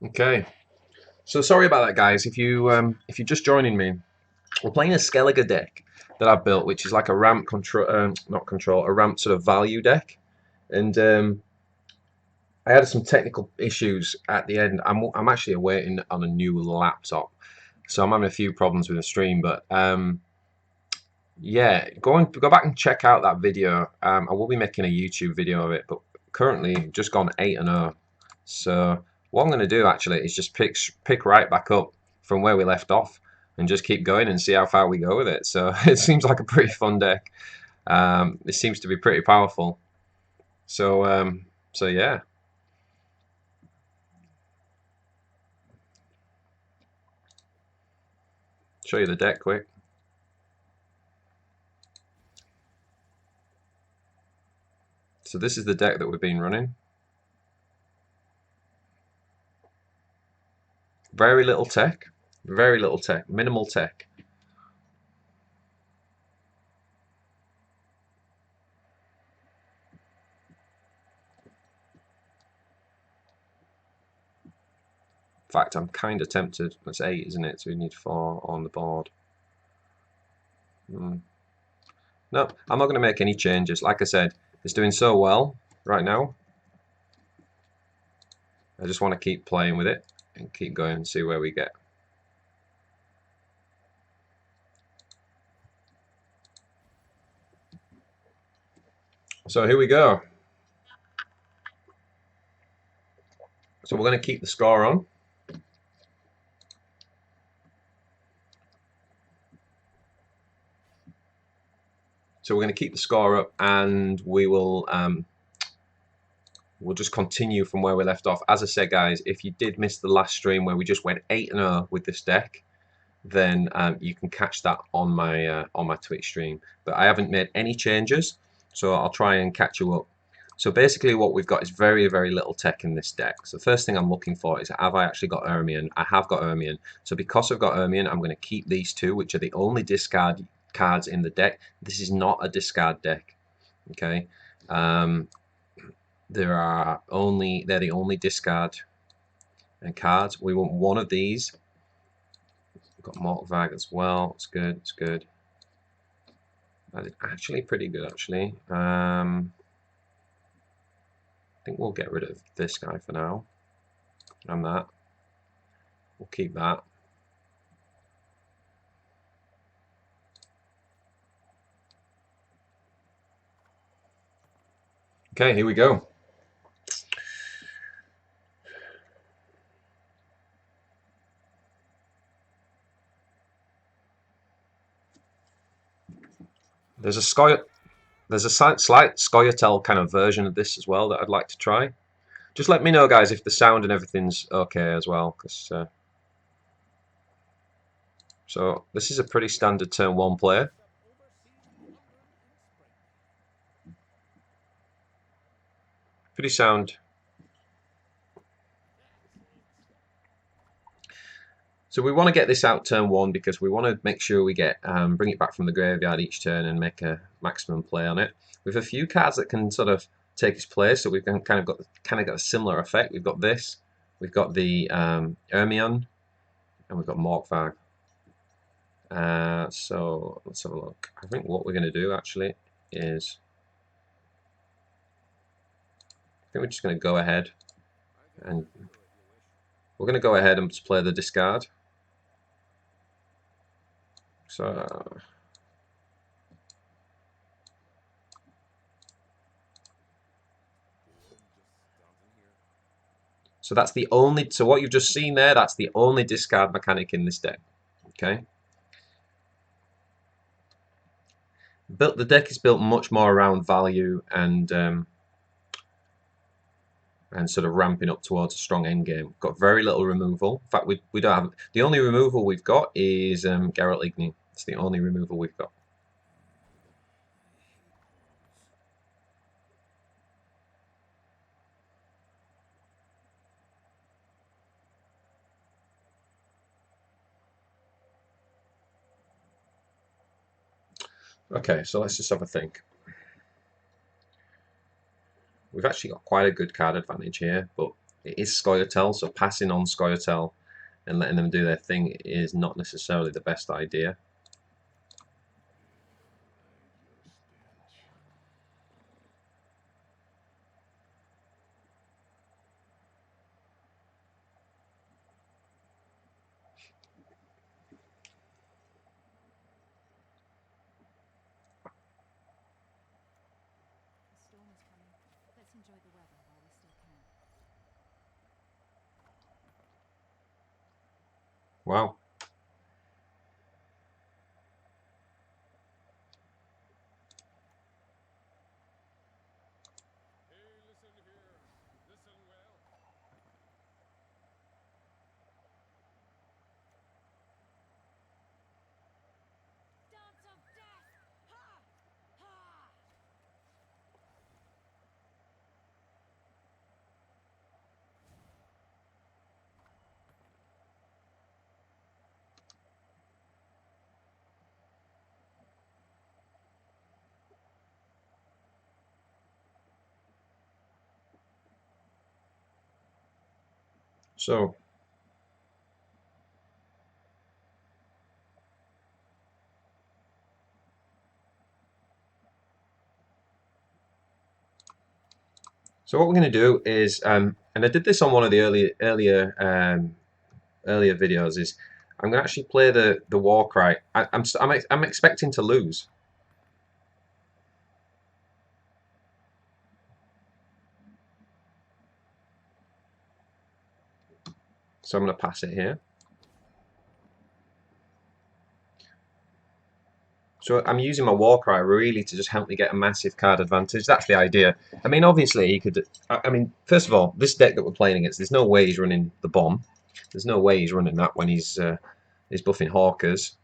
Okay, so sorry about that, guys. If you're just joining me, we're playing a Skellige deck that I've built, which is like a ramp control, not control, a ramp sort of value deck. And I had some technical issues at the end. I'm actually waiting on a new laptop, so I'm having a few problems with the stream. But yeah, go back and check out that video. I will be making a YouTube video of it, but currently just gone 8-0. So what I'm going to do actually is just pick right back up from where we left off and just keep going and see how far we go with it. So it seems like a pretty fun deck. It seems to be pretty powerful. So yeah, show you the deck quick. So this is the deck that we've been running. Very little tech, minimal tech. In fact, I'm kind of tempted. That's 8, isn't it? So we need 4 on the board. No, I'm not going to make any changes. Like I said, it's doing so well right now. I just want to keep playing with it and keep going and see where we get. So here we go. So we're going to keep the score on. So we're going to keep the score up, and we'll just continue from where we left off. As I said, guys, if you did miss the last stream where we just went 8-0 with this deck, then you can catch that on my Twitch stream. But I haven't made any changes, so I'll try and catch you up. So basically what we've got is very, very little tech in this deck. So the first thing I'm looking for is, have I actually got Ermion? I have got Ermion. So because I've got Ermion, I'm going to keep these two, which are the only discard cards in the deck. This is not a discard deck. Okay. They're the only discard and cards. We want one of these. We've got Mortvag as well. It's good. It's good. That is actually pretty good, actually. I think we'll get rid of this guy for now. And that. We'll keep that. Okay, here we go. There's a slight Scoia'tael kind of version of this as well that I'd like to try. Just let me know, guys, if the sound and everything's okay as well. So this is a pretty standard turn 1 play. Pretty sound. So we want to get this out turn 1 because we want to make sure we get bring it back from the graveyard each turn and make a maximum play on it. With a few cards that can sort of take its place, so we've kind of got a similar effect. We've got this, we've got the Ermion, and we've got Mortvag. So let's have a look. I think what we're going to do actually is, I think we're just going to go ahead and we're going to go ahead and just play the discard. So that's the only. So what you've just seen there, that's the only discard mechanic in this deck. Okay. The deck is built much more around value and sort of ramping up towards a strong end game. Got very little removal. In fact, we don't have, the only removal we've got is Geralt Igni. It's the only removal we've got. Okay, so let's just have a think. We've actually got quite a good card advantage here, but it is Scoia'tael, so passing on Scoia'tael and letting them do their thing is not necessarily the best idea. Wow. So what we're going to do is, and I did this on one of the earlier videos, is I'm going to actually play the war cry. I'm expecting to lose. So I'm going to pass it here. So I'm using my war cry really to just help me get a massive card advantage. That's the idea. I mean, obviously he could. I mean, first of all, this deck that we're playing against, there's no way he's running the bomb. There's no way he's running that when he's buffing Hawkers.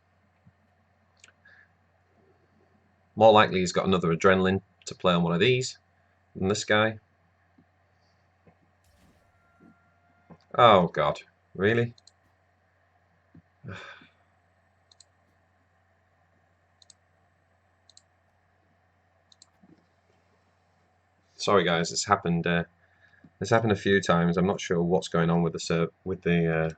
More likely he's got another adrenaline to play on one of these than this guy. Oh God, really? Sorry guys, it's happened. It's happened a few times. I'm not sure what's going on with the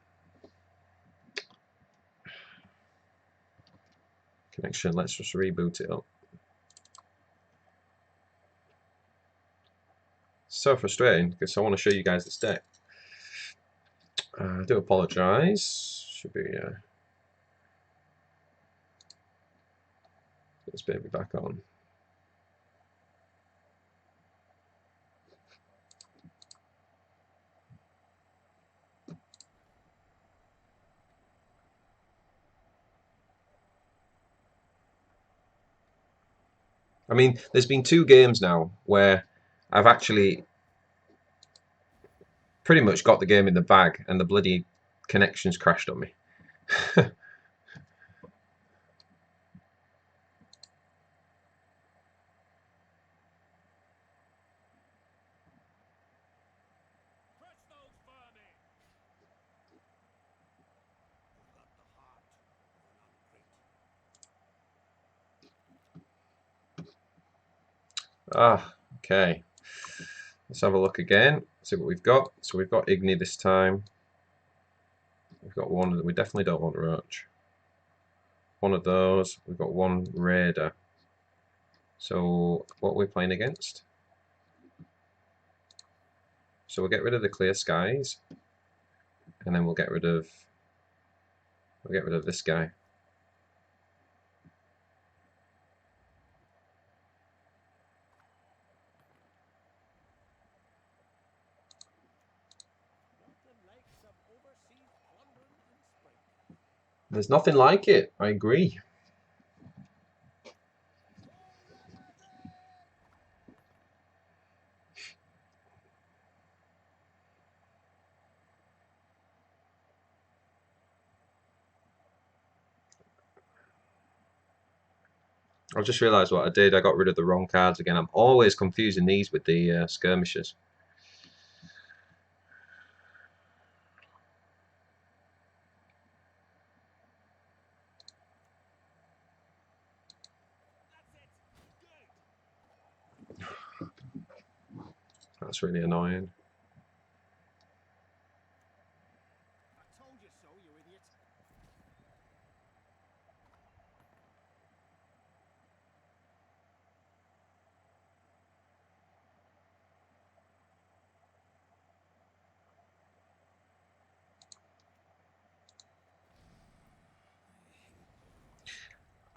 connection. Let's just reboot it up. So frustrating because I want to show you guys this deck. I do apologise. Should be this baby back on. I mean, there's been 2 games now where I've actually pretty much got the game in the bag and the bloody connections crashed on me. Okay. Let's have a look again. See what we've got. So we've got Igni this time. We've got one that we definitely don't want Roach. One of those. We've got one Raider. So what are we playing against? So we'll get rid of the clear skies, and then we'll get rid of this guy. There's nothing like it. I agree. I just realised what I did. I got rid of the wrong cards again. I'm always confusing these with the skirmishers. That's really annoying.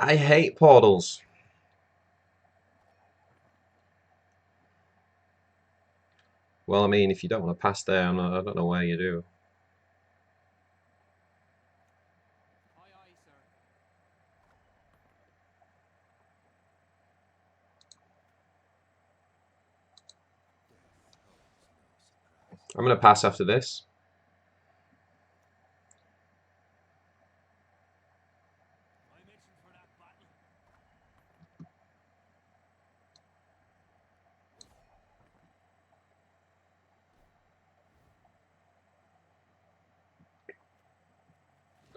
I hate portals. Well, I mean, if you don't want to pass there, I don't know where you do. I'm going to pass after this.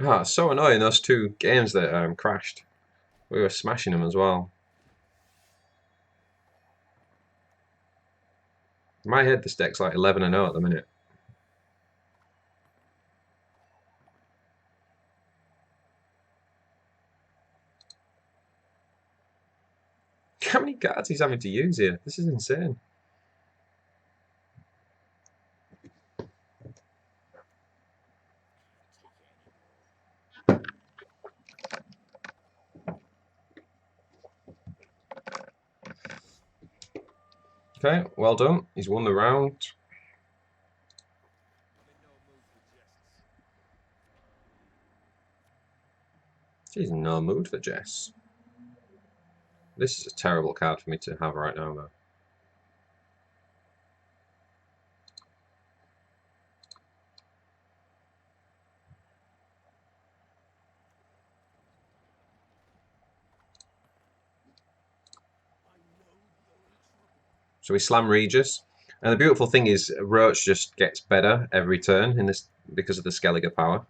Ah, it's so annoying, those two games that crashed. We were smashing them as well. In my head, this deck's like 11-0 at the minute. How many cards he's having to use here? This is insane. Okay, well done. He's won the round. She's in no mood for Jess. This is a terrible card for me to have right now, though. So we slam Regis. And the beautiful thing is Roach just gets better every turn in this because of the Skellige power.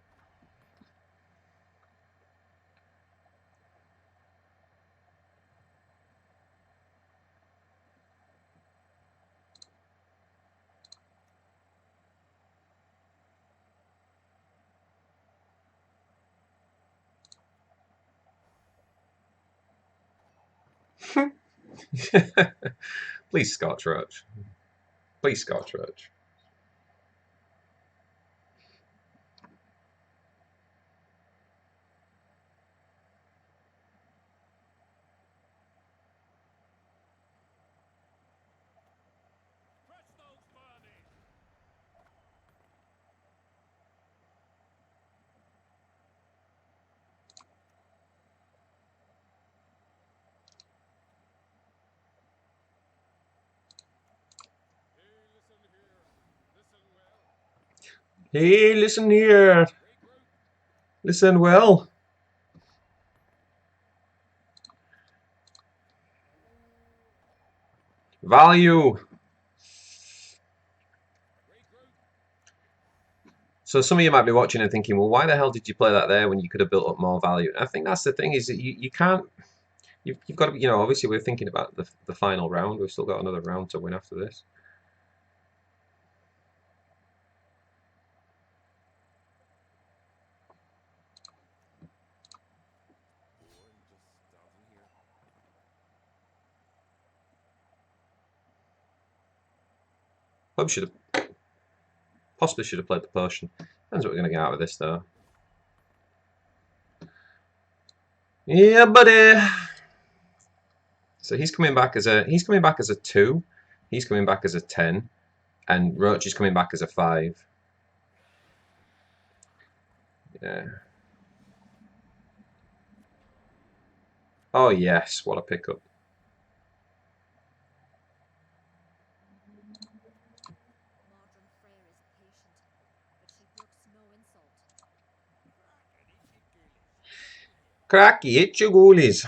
Please, Scotch Roach. Please, Scotch Roach. Hey, listen here. Listen well. Value. So some of you might be watching and thinking, well, why the hell did you play that there when you could have built up more value? And I think that's the thing is that you can't. You've got to, you know, obviously we're thinking about the final round. We've still got another round to win after this. Probably should have, possibly should have played the potion. Depends what we're going to get out of this, though. Yeah, buddy. So he's coming back as a 2. He's coming back as a 10, and Roach is coming back as a 5. Yeah. Oh yes, what a pickup. Cracky, hit your goalies.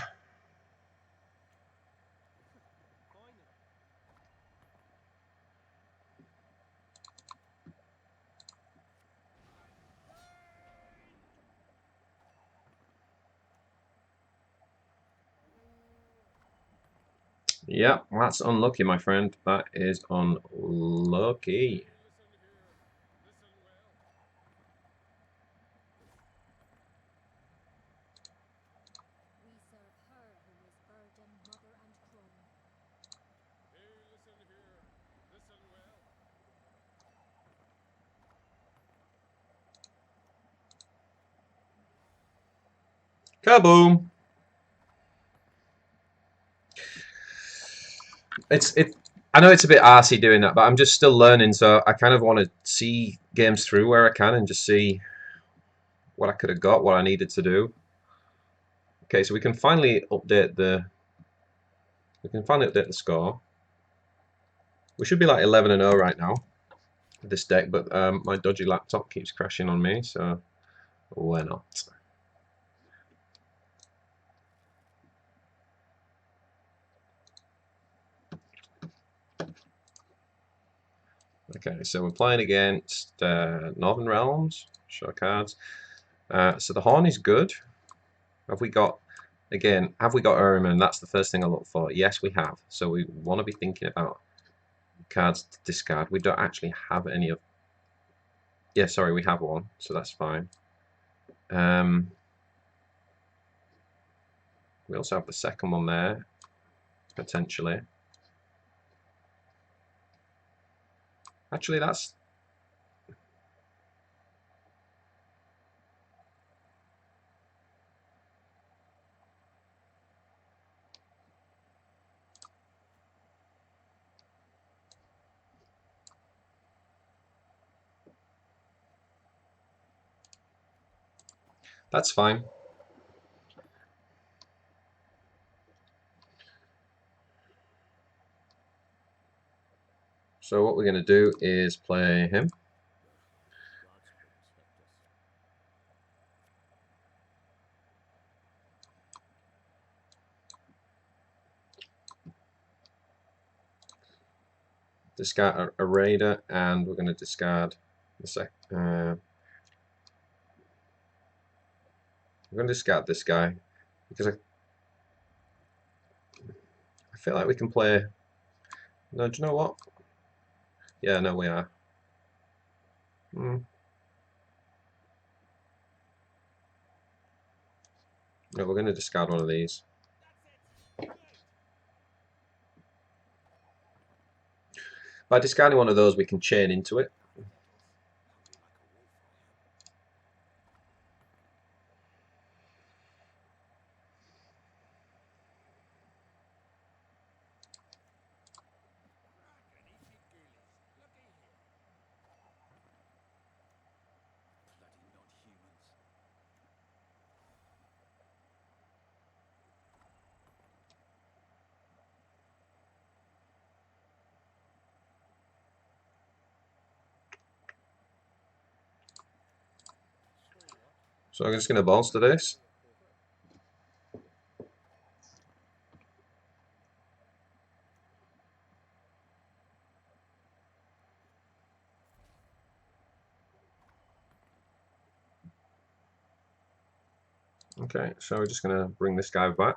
Yep, that's unlucky, my friend. That is unlucky. Kaboom! I know it's a bit arsey doing that, but I'm just still learning, so I kind of want to see games through where I can and just see what I could have got, what I needed to do. Okay, so we can finally update the score. We should be like 11-0 right now with this deck, but my dodgy laptop keeps crashing on me, so why not? Okay, so we're playing against Northern Realms. Show cards. So the Horn is good. Have we got, again, have we got Urim? That's the first thing I look for. Yes, we have. So we want to be thinking about cards to discard. We don't actually have any of... Yeah, sorry, we have one, so that's fine. We also have the second one there, potentially. Actually, that's fine. So what we're going to do is play him. Discard a raider, and we're going to discard the we're going to discard this guy because I feel like we can play. No, do you know what? Yeah, no, we are. No, we're going to discard one of these. By discarding one of those, we can chain into it. So I'm just going to bolster this. Okay, so we're just going to bring this guy back.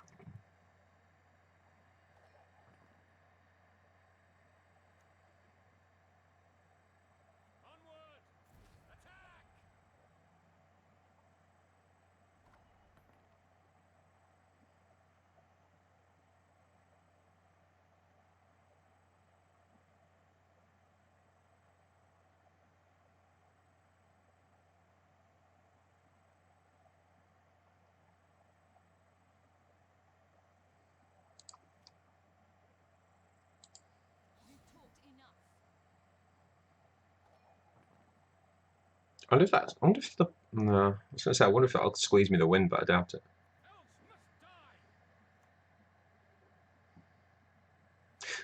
I wonder if the... No, I was going to say, I wonder if it'll squeeze me the win, but I doubt it.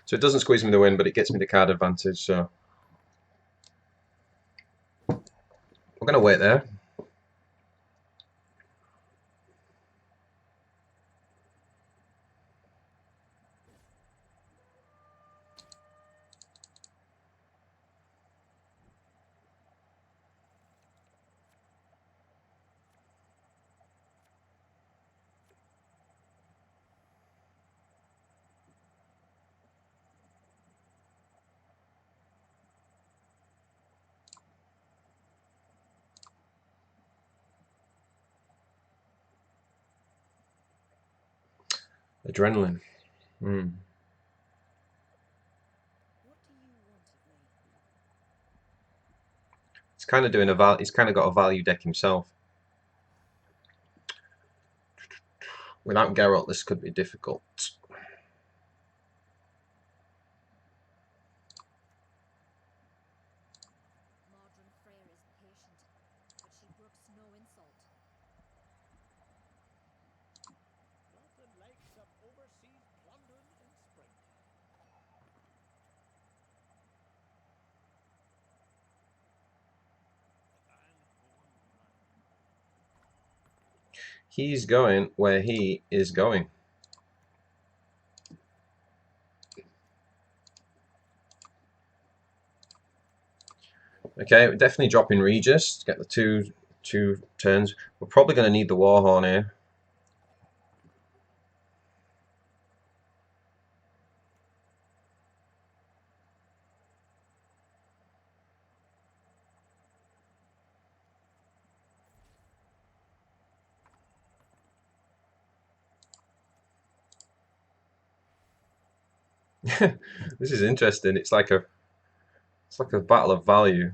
So it doesn't squeeze me the win, but it gets me the card advantage, so... We're going to wait there. Adrenaline. He's kind of doing he's kind of got a value deck himself. Without Geralt, this could be difficult. He's going where he is going. Okay, we're definitely dropping Regis to get the two turns. We're probably going to need the Warhorn here. This is interesting. It's like a battle of value.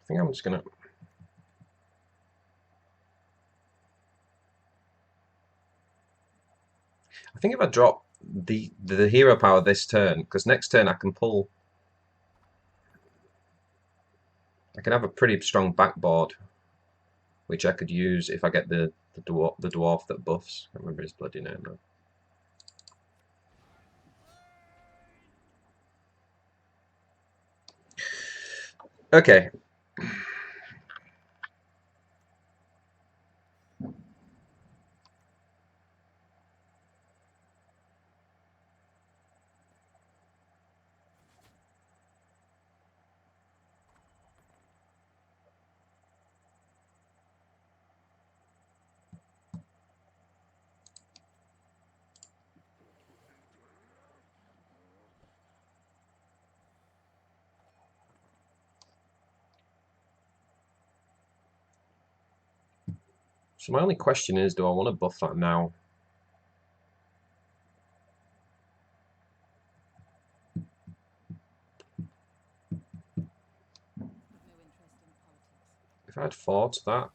I think I'm just gonna. I think if I drop the hero power this turn, because next turn I can pull. I can have a pretty strong backboard, which I could use if I get the dwarf that buffs. I can't remember his bloody name now. Okay. So my only question is, do I want to buff that now? If I had fought that.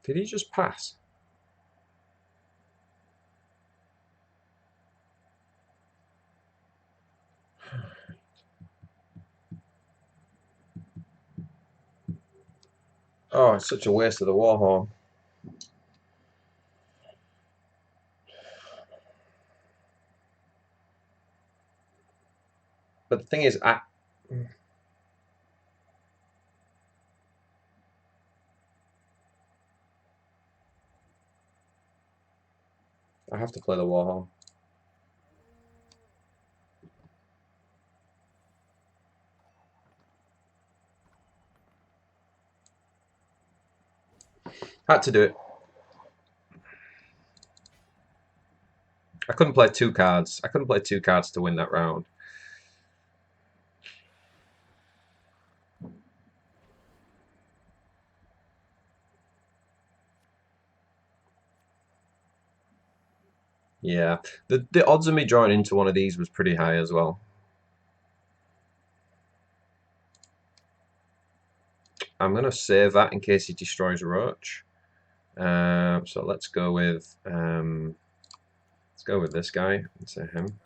Did he just pass? Oh, it's such a waste of the Warhorn. But the thing is, I have to play the Warhorn. Had to do it. I couldn't play two cards. I couldn't play two cards to win that round. Yeah, the odds of me drawing into one of these was pretty high as well. I'm gonna save that in case he destroys Roach. So let's go with this guy and say him.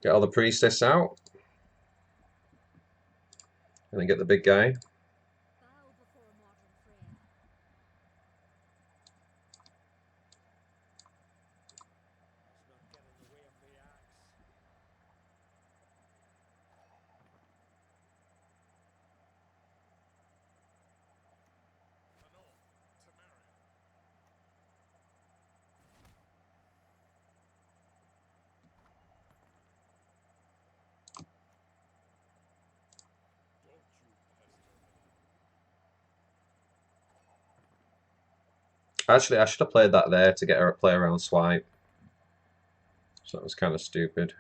Get all the priestess out. And then get the big guy. Actually, I should have played that there to get her a play around swipe. So that was kind of stupid.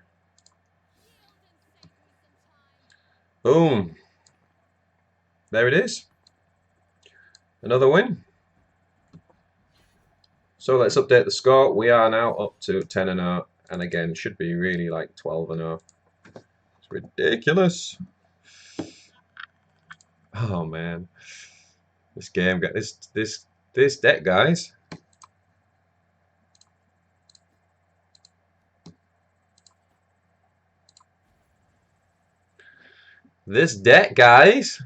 Boom. There it is. Another win. So let's update the score. We are now up to 10-0, and again should be really like 12-0. Ridiculous. Oh man, this game got this deck, guys. This deck, guys.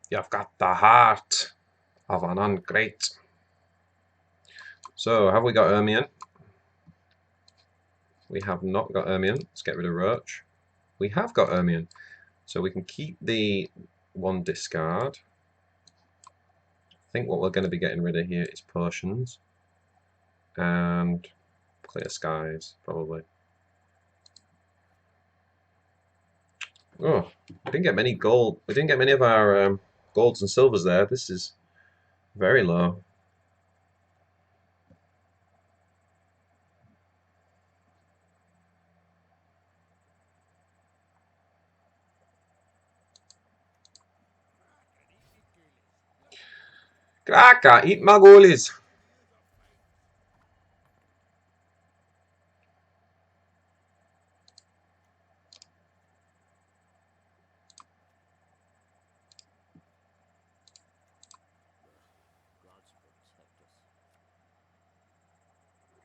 You've got the heart of an ungreat. So, have we got Ermion? We have not got Ermion. Let's get rid of Roach. We have got Ermion. So we can keep the one discard. I think what we're going to be getting rid of here is potions. And clear skies, probably. Oh, we didn't get many gold. We didn't get many of our golds and silvers there. This is very low. Kraka, eat my goalies.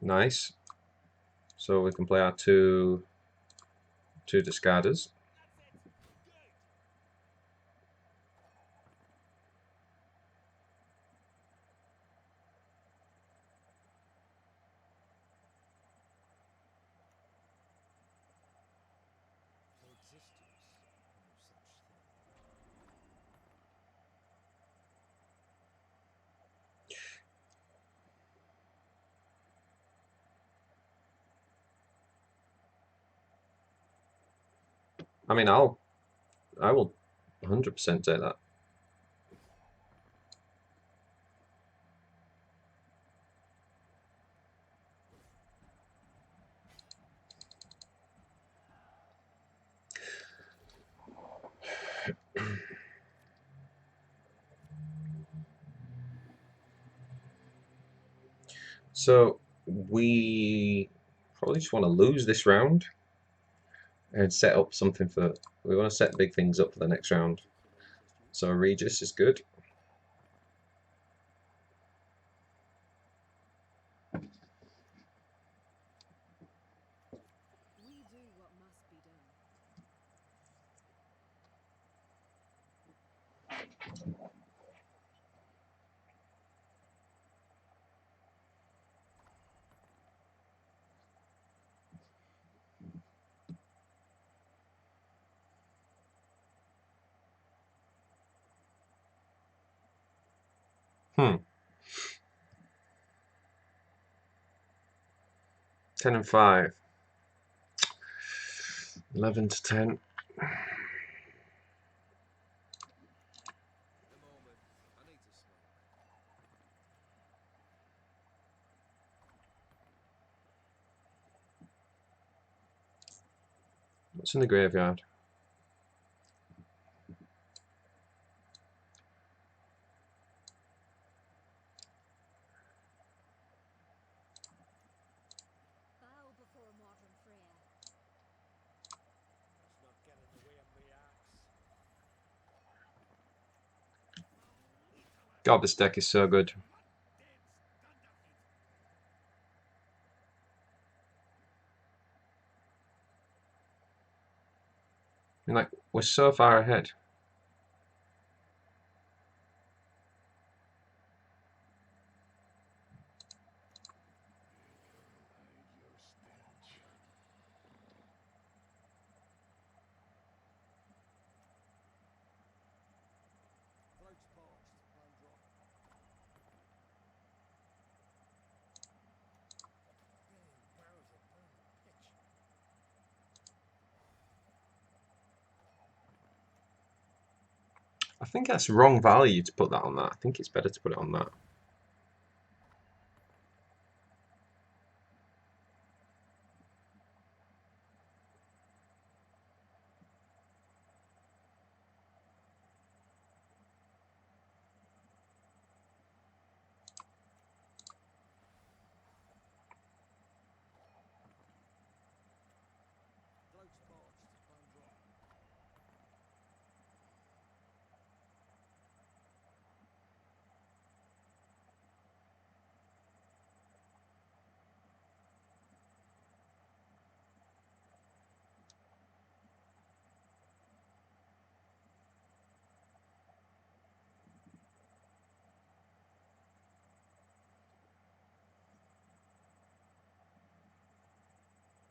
Nice. So we can play our two discarders. I mean, I will 100% take that. So we probably just want to lose this round and set up something for. We want to set big things up for the next round. So Regis is good. Hmm. 10 and 5. 11 to 10. What's in the graveyard? God, this deck is so good. I mean, like, we're so far ahead. I think that's wrong value to put that on that. I think it's better to put it on that.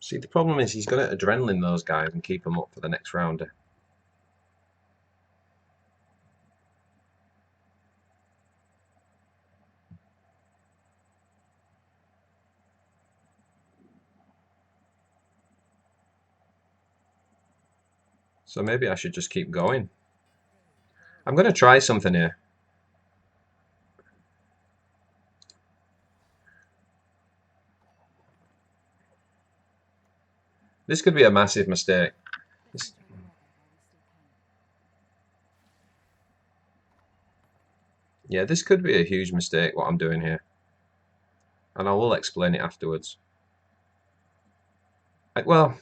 See, the problem is he's going to adrenaline those guys and keep them up for the next rounder. So maybe I should just keep going. I'm going to try something here. This could be a massive mistake. Yeah, this could be a huge mistake, what I'm doing here. And I will explain it afterwards. Well...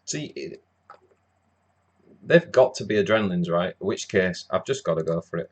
See, they've got to be adrenalines, right? In which case, I've just got to go for it.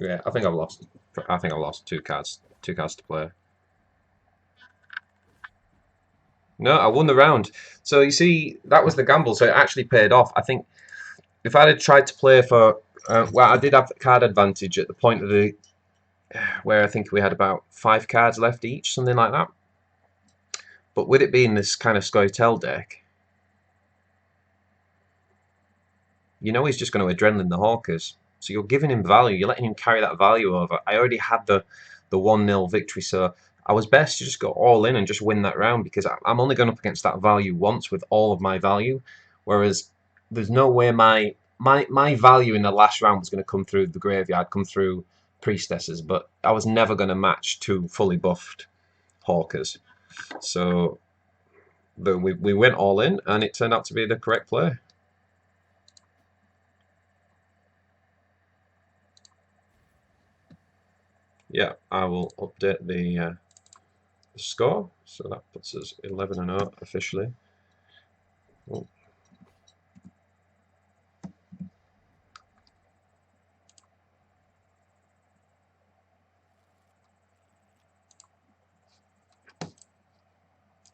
Yeah, I think I've lost. I think I've lost two cards. Two cards to play. No, I won the round. So you see, that was the gamble. So it actually paid off. I think if I'd have tried to play for, well, I did have card advantage at the point of the where I think we had about 5 cards left each, something like that. But with it being this kind of Skellige deck, you know he's just going to adrenaline the Hawkers. So you're giving him value. You're letting him carry that value over. I already had the 1-0 victory, so I was best to just go all in and just win that round because I'm only going up against that value once with all of my value, whereas there's no way my value in the last round was going to come through the graveyard, come through priestesses, but I was never going to match 2 fully buffed Hawkers. So we went all in, and it turned out to be the correct play. Yeah, I will update the score. So that puts us 11-0 officially. Oh.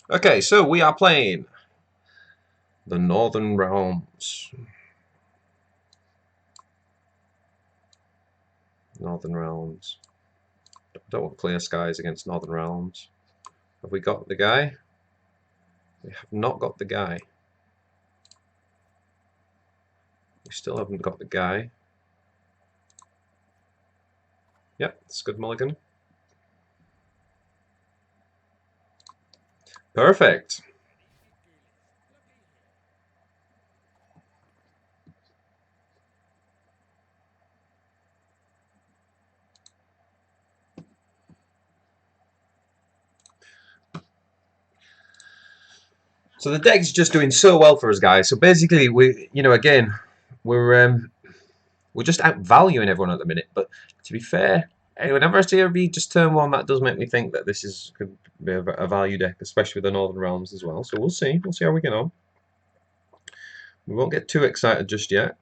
Okay, so we are playing the Northern Realms. Northern Realms. Don't want clear skies against Northern Realms. Have we got the guy? We have not got the guy. We still haven't got the guy. Yep, it's good mulligan. Perfect. So the deck's just doing so well for us, guys. So basically, again, we're just outvaluing everyone at the minute. But to be fair, whenever I see a read just turn 1, that does make me think that this could be a value deck, especially with the Northern Realms as well. So we'll see. We'll see how we get on. We won't get too excited just yet.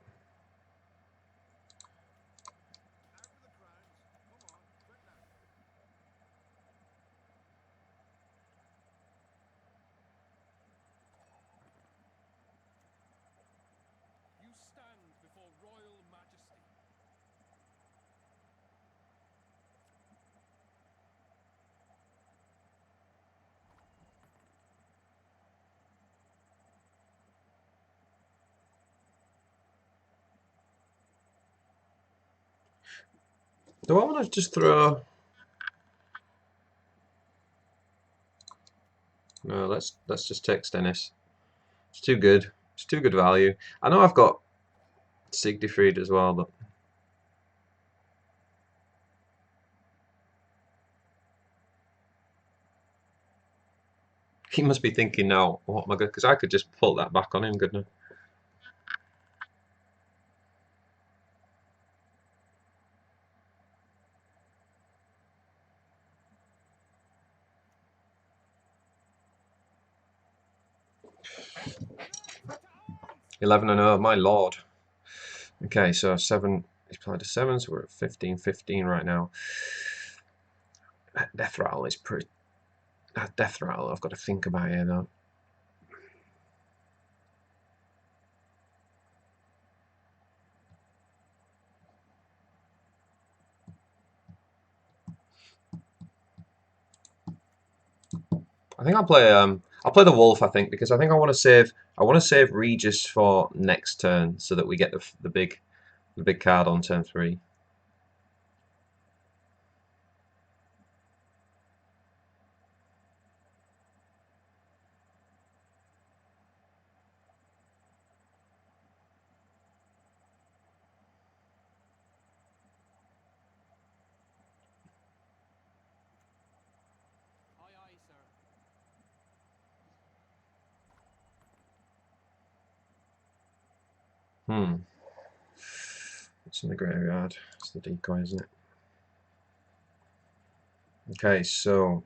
Do I want to just throw? No, let's just take Stennis. It's too good. It's too good value. I know I've got Sigdefried as well, but he must be thinking now, what am I going? Because I could just pull that back on him, couldn't I? 11-0, my lord. Okay, so 7. He's played a 7, so we're at 15-15 right now. That death rattle is pretty. That death rattle, I've got to think about here though. I think I'll play the wolf. I think because I think I want to save Regis for next turn so that we get the big card on turn 3. Hmm. It's in the graveyard. It's the decoy, isn't it? Okay, so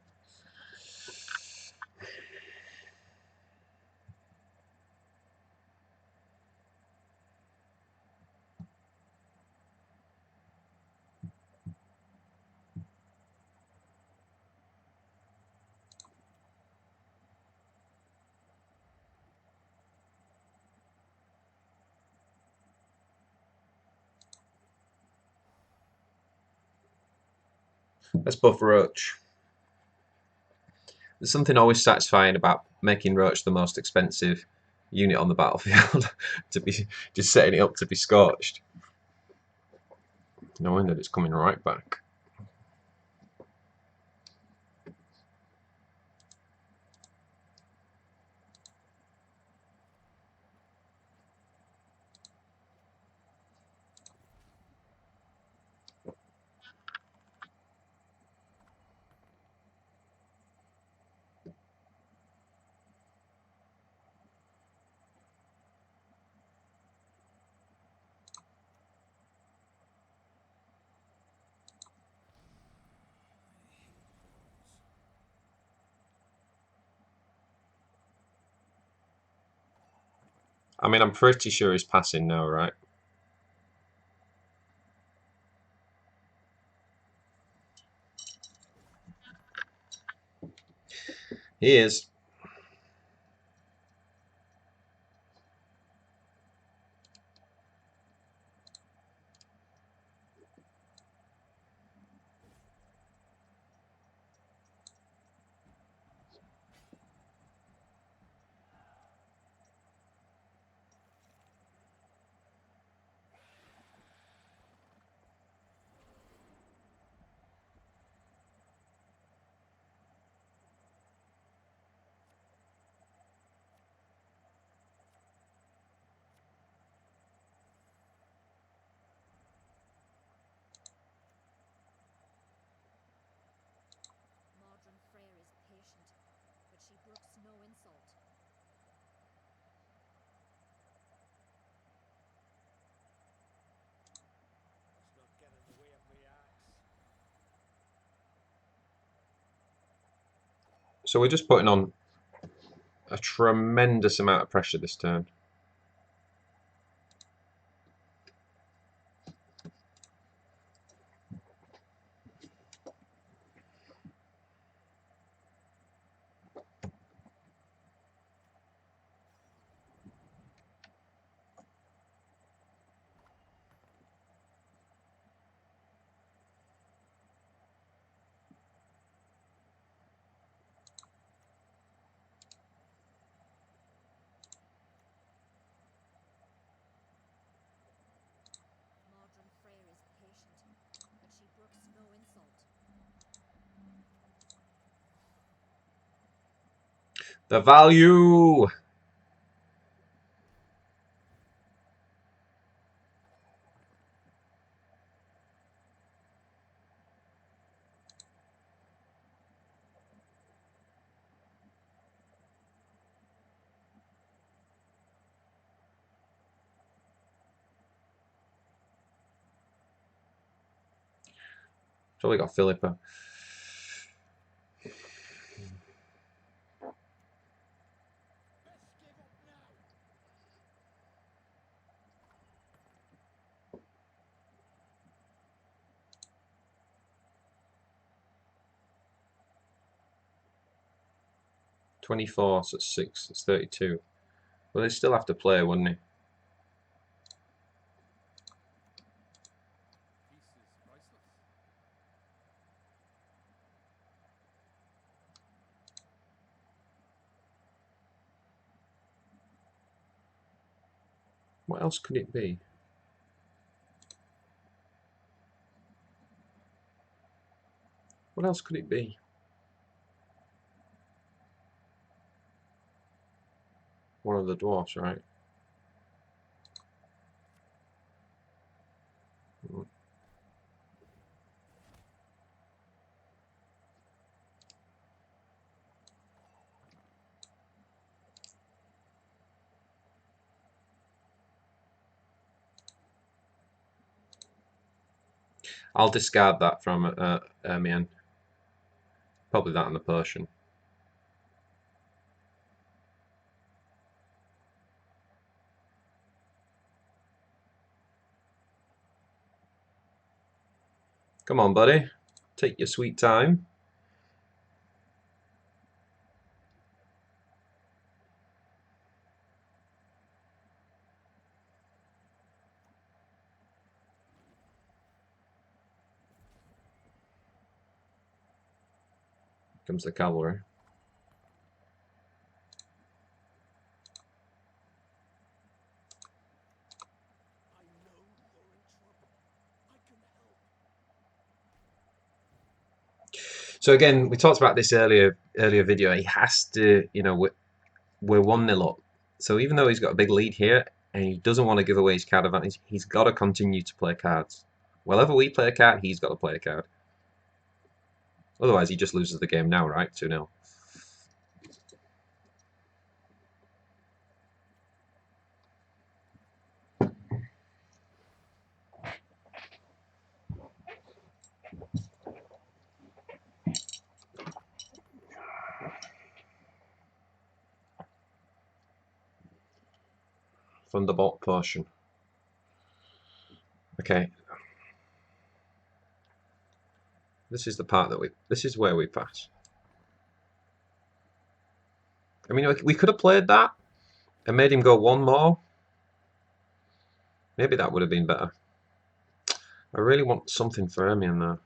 let's buff Roach. There's something always satisfying about making Roach the most expensive unit on the battlefield to be just setting it up to be scorched, knowing that it's coming right back. I mean, I'm pretty sure he's passing now, right? He is. So we're just putting on a tremendous amount of pressure this turn. The value! So we got Philippa. $24, so it's 6, it's 32. Well, they still have to play, wouldn't he? What else could it be? What else could it be? One of the dwarfs, right? I'll discard that from Ermion. Probably that and the Persian. Come on, buddy. Take your sweet time. Comes the cavalry. So again, we talked about this earlier video. He has to, you know, we're 1-0 up. So even though he's got a big lead here and he doesn't want to give away his card advantage, he's got to continue to play cards. Whenever we play a card, he's got to play a card. Otherwise, he just loses the game now, right? 2-0. Thunderbolt Potion. Okay. This is the part that this is where we pass. I mean, we could have played that and made him go one more. Maybe that would have been better. I really want something for Ermion there.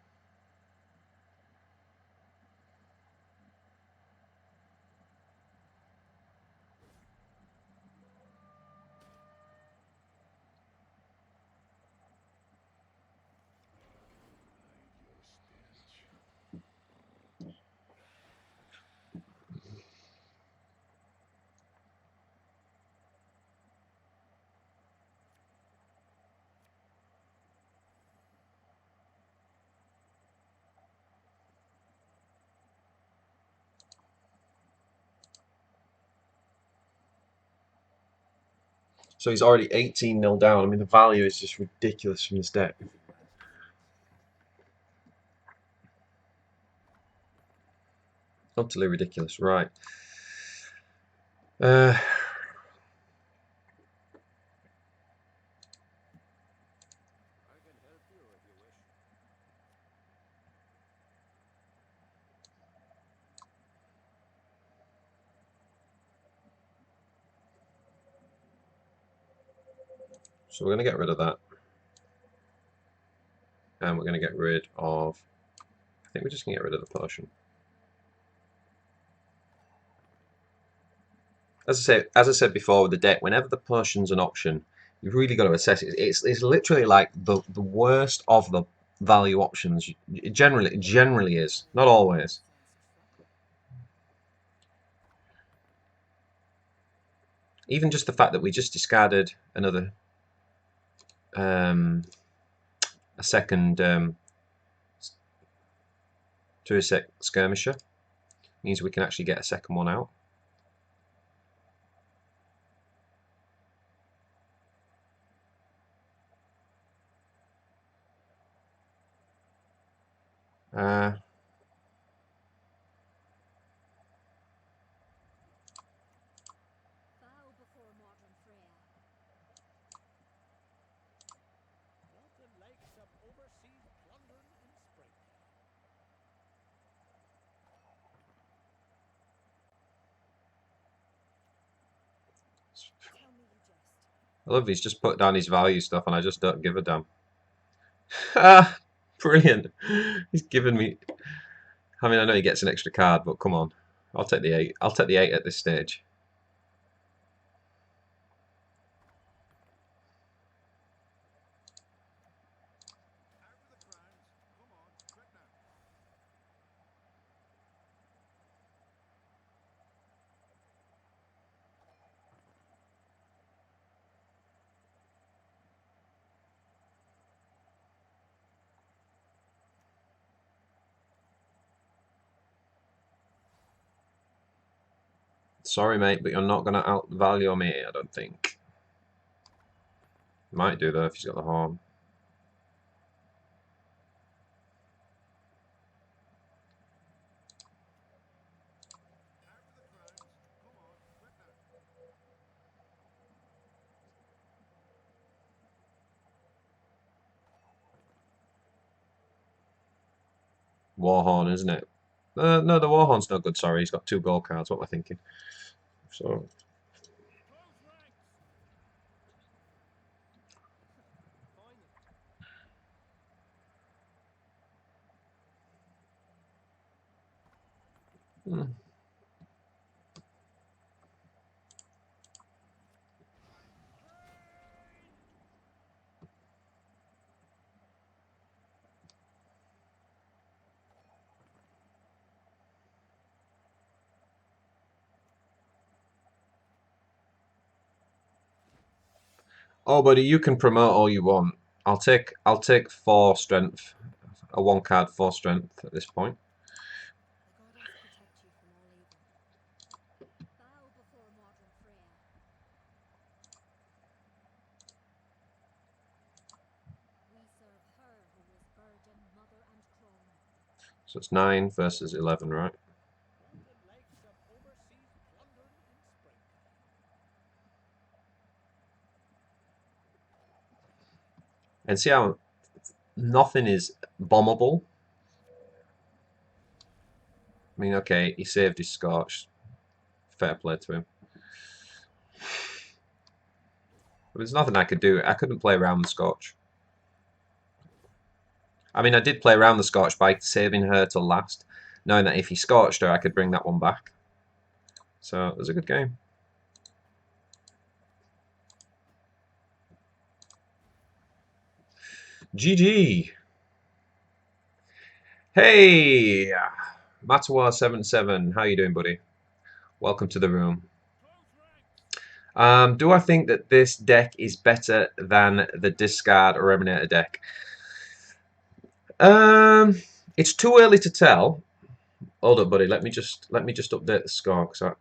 So he's already 18-0 down. I mean, the value is just ridiculous from this deck. Utterly ridiculous. Right. So we're going to get rid of that. And we're going to get rid of... I think we're just going to get rid of the potion. As I said before with the deck, whenever the potion's an option, you've really got to assess it. It's literally like the worst of the value options. It generally is. Not always. Even just the fact that we just discarded another a second skirmisher means we can actually get a second one out. I love he's just put down his value stuff and I just don't give a damn. Ah, brilliant. He's given me... I mean, I know he gets an extra card, but come on. I'll take the 8. I'll take the 8 at this stage. Sorry, mate, but you're not going to outvalue me, I don't think. Might do, though, if he's got the horn. Warhorn, isn't it? No, the Warhorn's no good, sorry. He's got 2 gold cards. What am I thinking? So... Oh, buddy, you can promote all you want. I'll take 4 strength, a 1 card 4 strength at this point. So it's 9 versus 11, right? And see how nothing is bombable? I mean, okay, he saved his Scorch. Fair play to him. But there's nothing I could do. I couldn't play around the Scorch. I mean, I did play around the Scorch by saving her till last, knowing that if he Scorched her, I could bring that one back. So, it was a good game. GG! Hey! Matawa77, how you doing, buddy? Welcome to the room. Do I think that this deck is better than the discard or Reminator deck? It's too early to tell. Hold up, buddy. Let me just update the score because I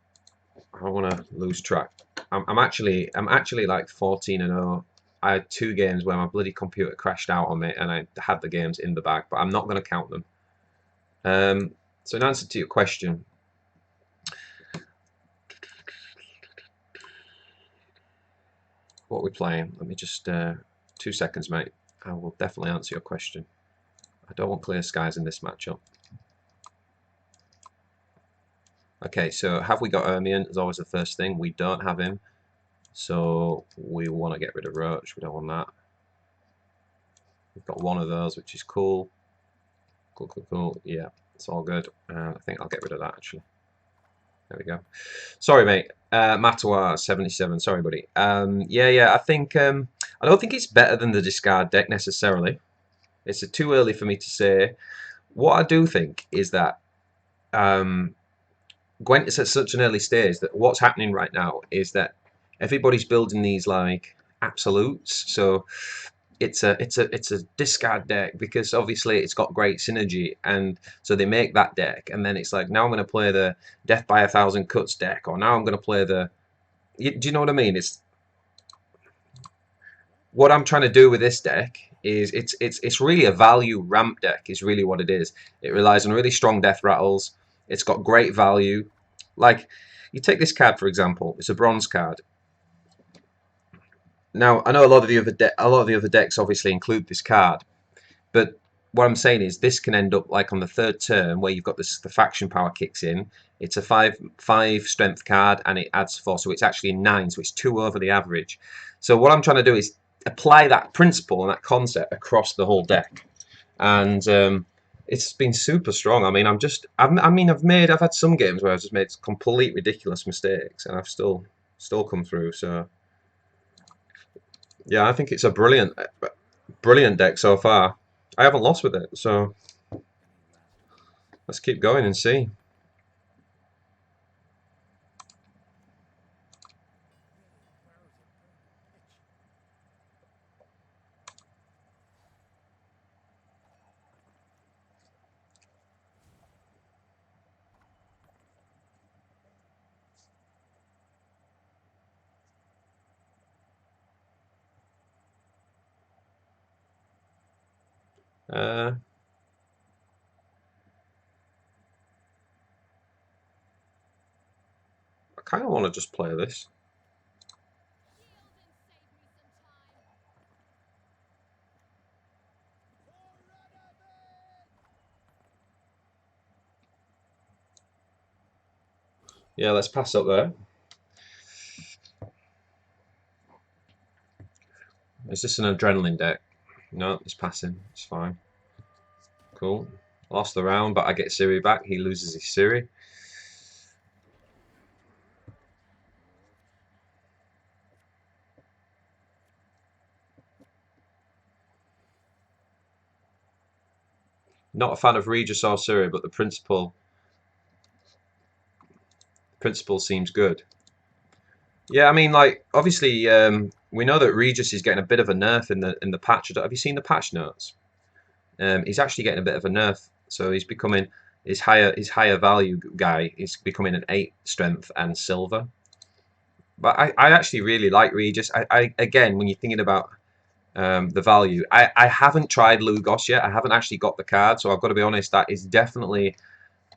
don't want to lose track. I'm actually like 14-0. I had 2 games where my bloody computer crashed out on me, and I had the games in the bag, but I'm not going to count them. So in answer to your question, what are we playing? Let me just 2 seconds, mate. I will definitely answer your question. I don't want clear skies in this matchup. Okay, so have we got Ermion? Is always the first thing. We don't have him. So we want to get rid of Roach. We don't want that. We've got one of those, which is cool. Cool. Yeah, it's all good. I think I'll get rid of that, actually. There we go. Sorry, mate. Matawa77. Sorry, buddy. Yeah. I think I don't think it's better than the discard deck necessarily. It's too early for me to say. What I do think is that Gwent is at such an early stage that what's happening right now is that everybody's building these like absolutes, so it's a discard deck because obviously it's got great synergy, and so they make that deck, and then it's like, now I'm going to play the Death by 1,000 Cuts deck, or now I'm going to play the, do you know what I mean? It's what I'm trying to do with this deck is it's really a value ramp deck is really what it is. It relies on really strong death rattles. It's got great value. Like, you take this card for example, it's a bronze card. Now I know a lot of the other decks obviously include this card, but what I'm saying is this can end up like on the third turn where you've got this, the faction power kicks in. It's a 5 strength card and it adds 4, so it's actually 9, so it's 2 over the average. So what I'm trying to do is apply that principle and that concept across the whole deck, and it's been super strong. I mean, I've had some games where I've just made complete ridiculous mistakes, and I've still come through. So yeah, I think it's a brilliant deck so far. I haven't lost with it, so let's keep going and see. Uh, I kind of want to just play this. Yeah, let's pass up there. Is this an adrenaline deck? No, it's passing. It's fine. Cool. Lost the round, but I get Siri back. He loses his Siri. Not a fan of Regis or Siri, but the principle seems good. Yeah, I mean, like, obviously, we know that Regis is getting a bit of a nerf in the patch. Have you seen the patch notes? He's actually getting a bit of a nerf, so he's becoming his higher value guy is becoming an 8 strength and silver. But I actually really like Regis. I again, when you're thinking about the value, I haven't tried Lugos yet. I haven't actually got the card, so I've got to be honest. It's definitely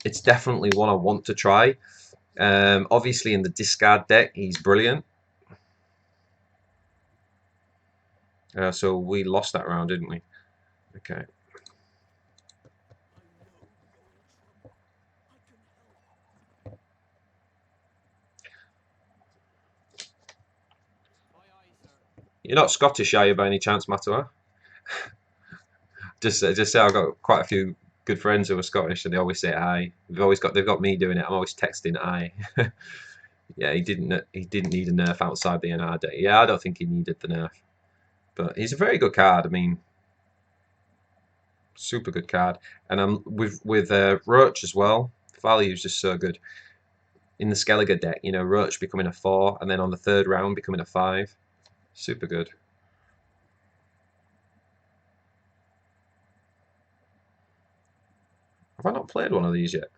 one I want to try. Obviously, in the discard deck, he's brilliant. So we lost that round, didn't we? Okay. You're not Scottish, are you, by any chance, Matua? Just say I've got quite a few good friends who are Scottish, and they always say "I." They've got me doing it. I'm always texting "I." Yeah, he didn't need a nerf outside the NR day. Yeah, I don't think he needed the nerf, but he's a very good card. I mean, super good card, and I'm with Roach as well. Value is just so good in the Skellige deck. You know, Roach becoming a 4, and then on the third round becoming a 5. Super good. Have I not played one of these yet?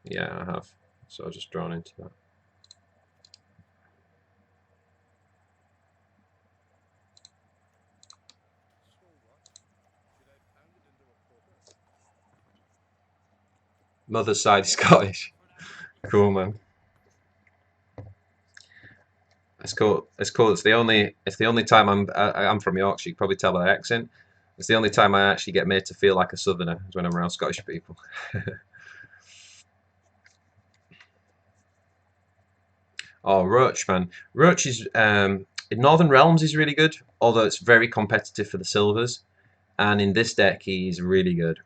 Yeah, I have. So I've just drawn into that. Mother's side Scottish. Cool, man. It's cool. It's cool. It's the only time I'm from Yorkshire. You can probably tell by the accent. It's the only time I actually get made to feel like a southerner is when I'm around Scottish people. Oh, Roach, man. Roach is in Northern Realms is really good, although it's very competitive for the silvers. And in this deck, he's really good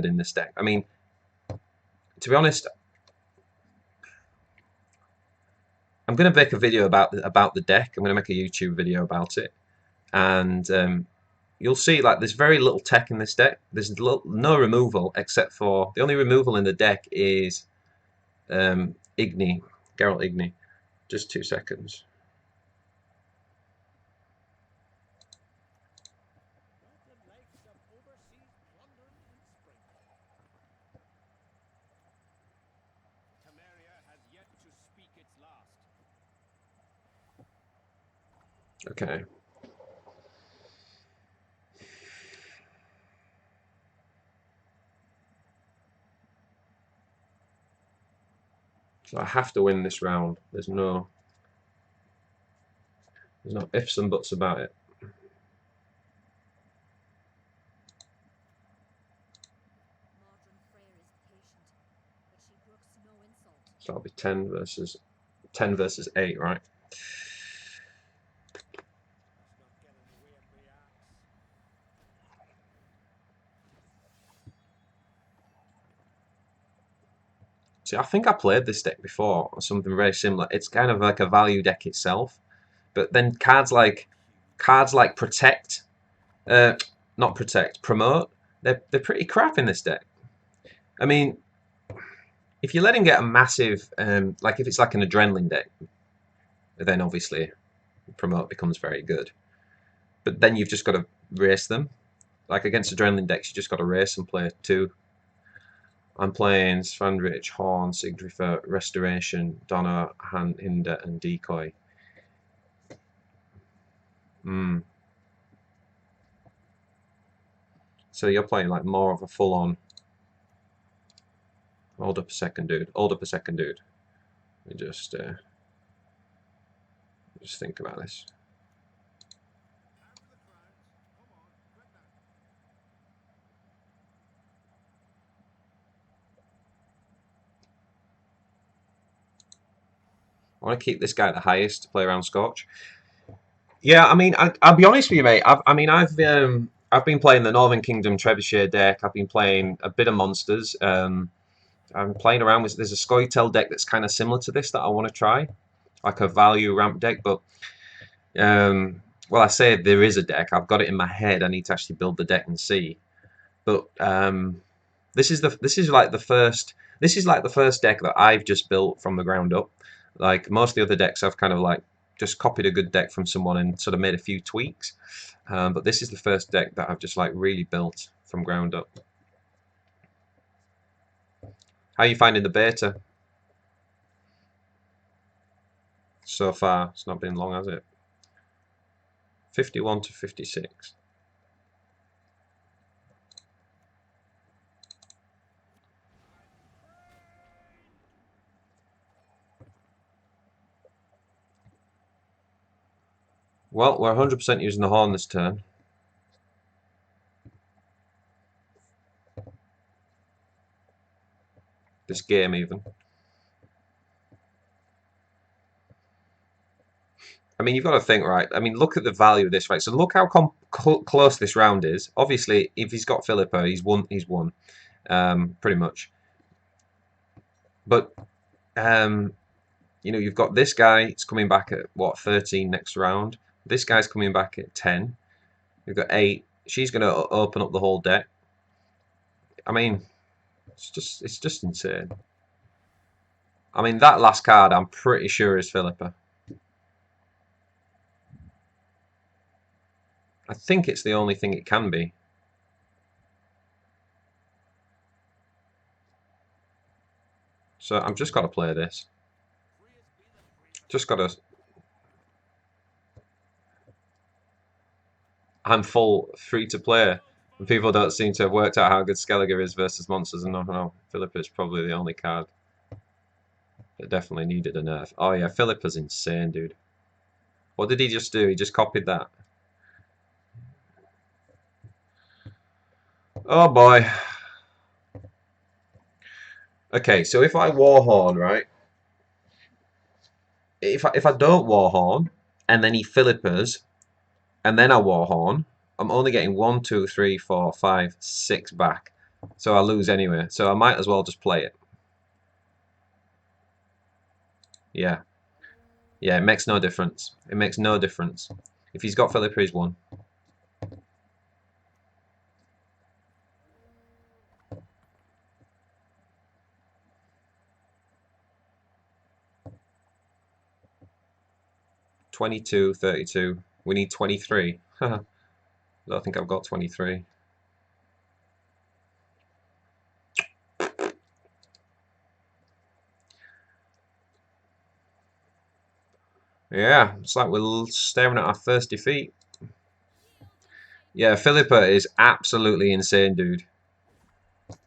in this deck. I mean, to be honest, I'm going to make a video about the deck. I'm going to make a YouTube video about it, and you'll see like there's very little tech in this deck. There's no removal except for the only removal in the deck is Igni, Geralt Igni. Just 2 seconds. Okay. So I have to win this round. There's no ifs and buts about it. So that'll be 10 versus 8, right? See, I think I played this deck before, or something very similar. It's kind of like a value deck itself, but then cards like protect, not protect, promote. They're pretty crap in this deck. I mean, if you let him get a massive, like if it's like an adrenaline deck, then obviously promote becomes very good. But then you've just got to race them. Like against adrenaline decks, you just got to race and play 2. I'm playing Svanrich, Horn, Sigdrifer, Restoration, Donna, Hinder, and Decoy. So you're playing like more of a full-on. Hold up a second, dude. Hold up a second, dude. Let me just think about this. I want to keep this guy at the highest to play around Scorch. Yeah, I mean, I'll be honest with you, mate. I've been playing the Northern Kingdom Trebuchet deck. I've been playing a bit of monsters. I'm playing around with. There's a Scoia'tael deck that's kind of similar to this that I want to try, like a value ramp deck. But well, I say there is a deck. I've got it in my head. I need to actually build the deck and see. But this is like the first deck that I've just built from the ground up. Like most of the other decks, I've kind of like just copied a good deck from someone and sort of made a few tweaks. But this is the first deck that I've just like really built from ground up. How are you finding the beta? So far, it's not been long, has it? 51 to 56. Well, we're 100% using the horn this turn. This game, even. I mean, you've got to think, right? I mean, look at the value of this, right? So look how close this round is. Obviously, if he's got Philippa, he's won. He's won, pretty much. But you know, you've got this guy. It's coming back at what 13 next round. This guy's coming back at 10. You've got 8. She's going to open up the whole deck. I mean, it's just insane. I mean, that last card, I'm pretty sure is Philippa. I think it's the only thing it can be. So I've just got to play this. Just got to. I'm full free to play. And people don't seem to have worked out how good Skellige is versus monsters. And no, Philippa is probably the only card that definitely needed a nerf. Oh yeah, Philippa's insane, dude. What did he just do? He just copied that. Oh boy. Okay, so if I Warhorn, right? If I don't Warhorn, and then he Philippas, and then I Warhorn, I'm only getting 1, 2, 3, 4, 5, 6 back. So I lose anyway. So I might as well just play it. Yeah. Yeah, it makes no difference. It makes no difference. If he's got Philippa, he's won. 22, 32. We need 23. I don't think I've got 23. Yeah, it's like we're staring at our first defeat. Yeah, Philippa is absolutely insane, dude.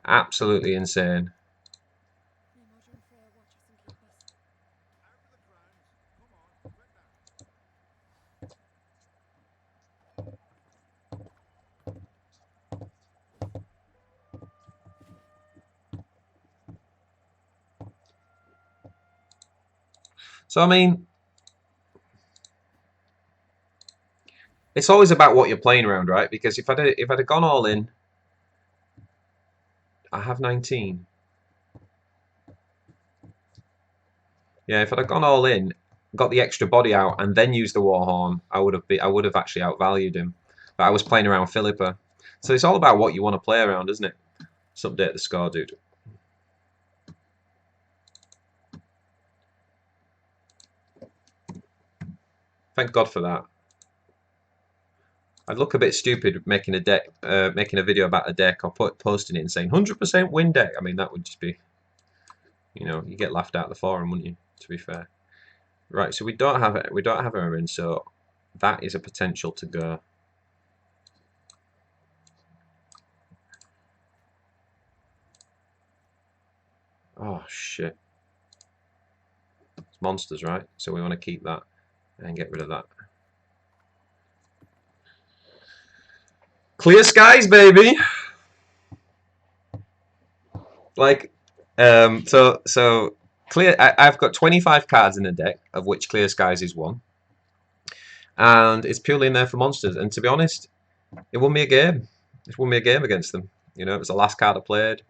Absolutely insane. So, I mean, it's always about what you're playing around, right? Because if I'd have gone all in, I have 19. Yeah, if I'd have gone all in, got the extra body out, and then used the Warhorn, I would have actually outvalued him. But I was playing around Philippa. So it's all about what you want to play around, isn't it? Let's update the score, dude. Thank God for that. I'd look a bit stupid making a deck, making a video about a deck or posting it and saying 100% win deck. I mean, that would just be, you get laughed out of the forum, wouldn't you? To be fair. Right, so we don't have it. We don't have her in, so that is a potential to go. Oh shit! It's monsters, right? So we want to keep that and get rid of that. Clear skies, baby. Like, so clear. I've got 25 cards in the deck, of which clear skies is one, and it's purely in there for monsters. And to be honest, it won me a game. It won me a game against them. It was the last card I played,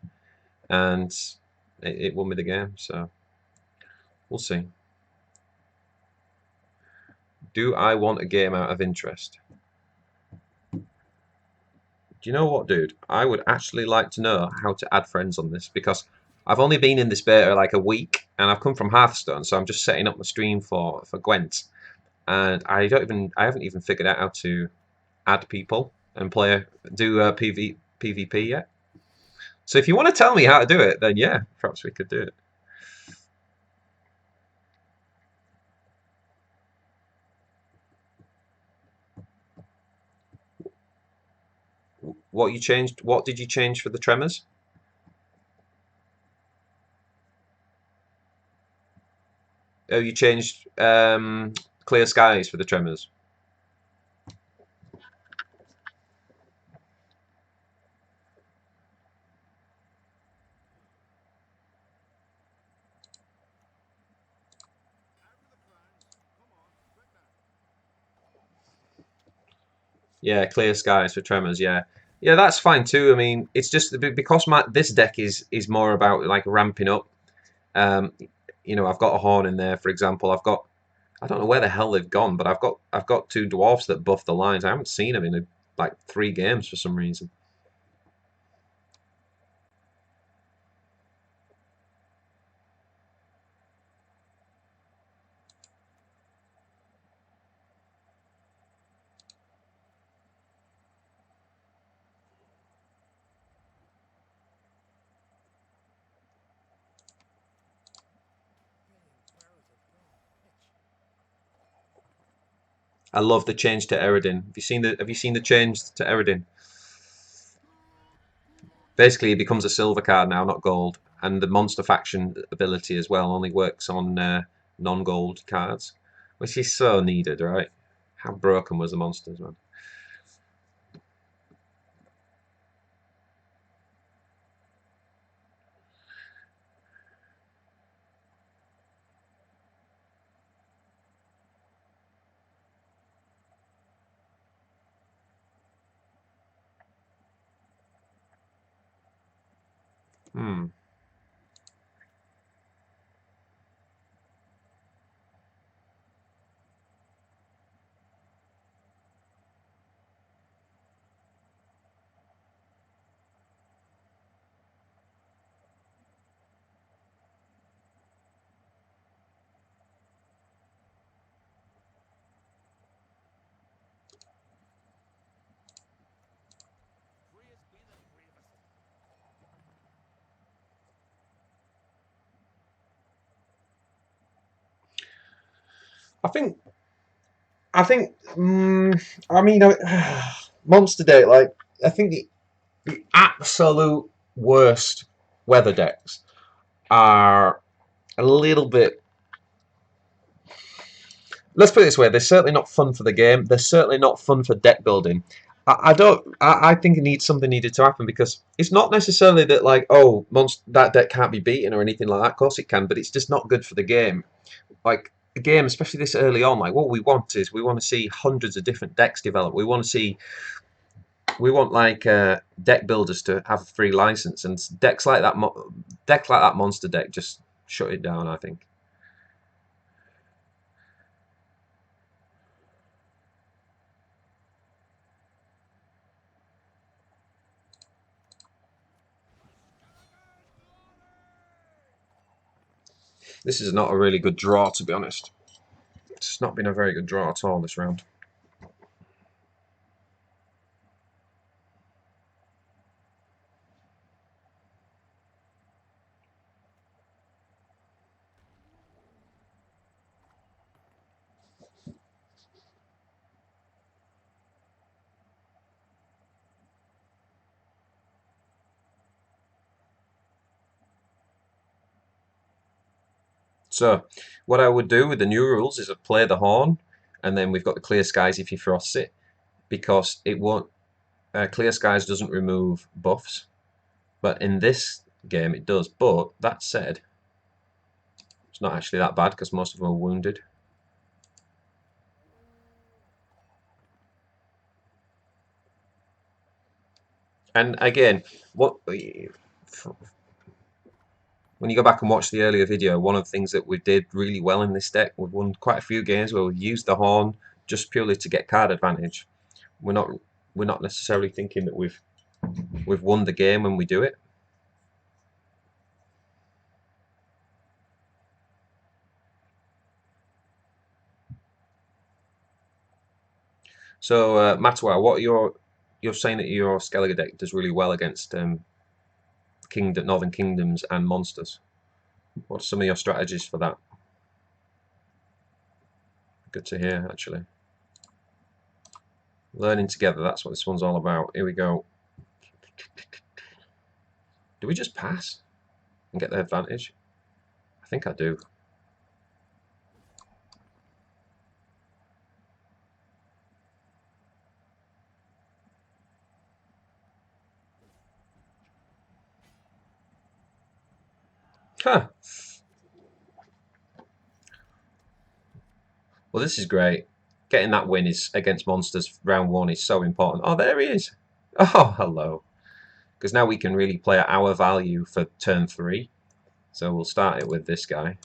and it won me the game. So we'll see. Do I want a game out of interest? Do you know what, dude? I would actually like to know how to add friends on this because I've only been in this beta like a week, and I've come from Hearthstone, so I'm just setting up my stream for Gwent, and I haven't even figured out how to add people and do PvP yet. So if you want to tell me how to do it, then yeah, perhaps we could do it. What you changed? What did you change for the tremors? Oh, you changed clear skies for the tremors. Yeah, clear skies for tremors. Yeah, yeah, that's fine too. I mean, it's just because this deck is more about like ramping up. Um, I've got a horn in there, for example. I don't know where the hell they've gone, but I've got two dwarfs that buff the lines. I haven't seen them in like 3 games for some reason. I love the change to Eredin. Have you seen the change to Eredin? Basically, it becomes a silver card now, not gold, and the monster faction ability as well only works on non-gold cards, which is so needed, right? How broken was the monsters, man? Hmm. I think. I mean, Monster Deck. Like, I think the absolute worst weather decks are a little bit. Let's put it this way: they're certainly not fun for the game. They're certainly not fun for deck building. I don't. I think something needed to happen because it's not necessarily that like, oh, that deck can't be beaten or anything like that. Of course it can, but it's just not good for the game. Like a game, especially this early on, like what we want is we want to see hundreds of different decks develop. We want like deck builders to have a free license, and deck like that monster deck just shut it down, I think. This is not a really good draw, to be honest. It's not been a very good draw at all this round. So, what I would do with the new rules is I'd play the horn, and then we've got the clear skies if you frost it, because it won't. Clear skies doesn't remove buffs, but in this game it does. But that said, it's not actually that bad because most of them are wounded. And again, when you go back and watch the earlier video, one of the things that we did really well in this deck, we've won quite a few games where we've used the horn just purely to get card advantage. We're not necessarily thinking that we've won the game when we do it. So, Matwa, you're saying that your Skellige deck does really well against Northern Kingdoms and monsters. What are some of your strategies for that? Good to hear, actually. Learning together, that's what this one's all about. Here we go. Do we just pass and get the advantage? I think I do. Huh. Well, this is great. Getting that win is against monsters round one is so important. Oh, there he is. Oh, hello. Because now we can really play at our value for turn 3. So we'll start it with this guy.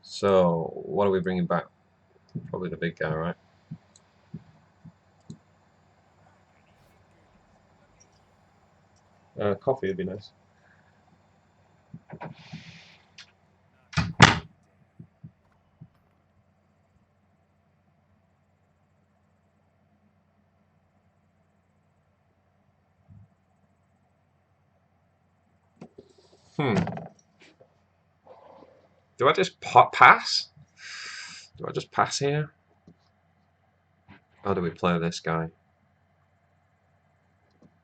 So what are we bringing back? Probably the big guy, right? Coffee would be nice. Hmm. Do I just pass? Do I just pass here? Or do we play this guy?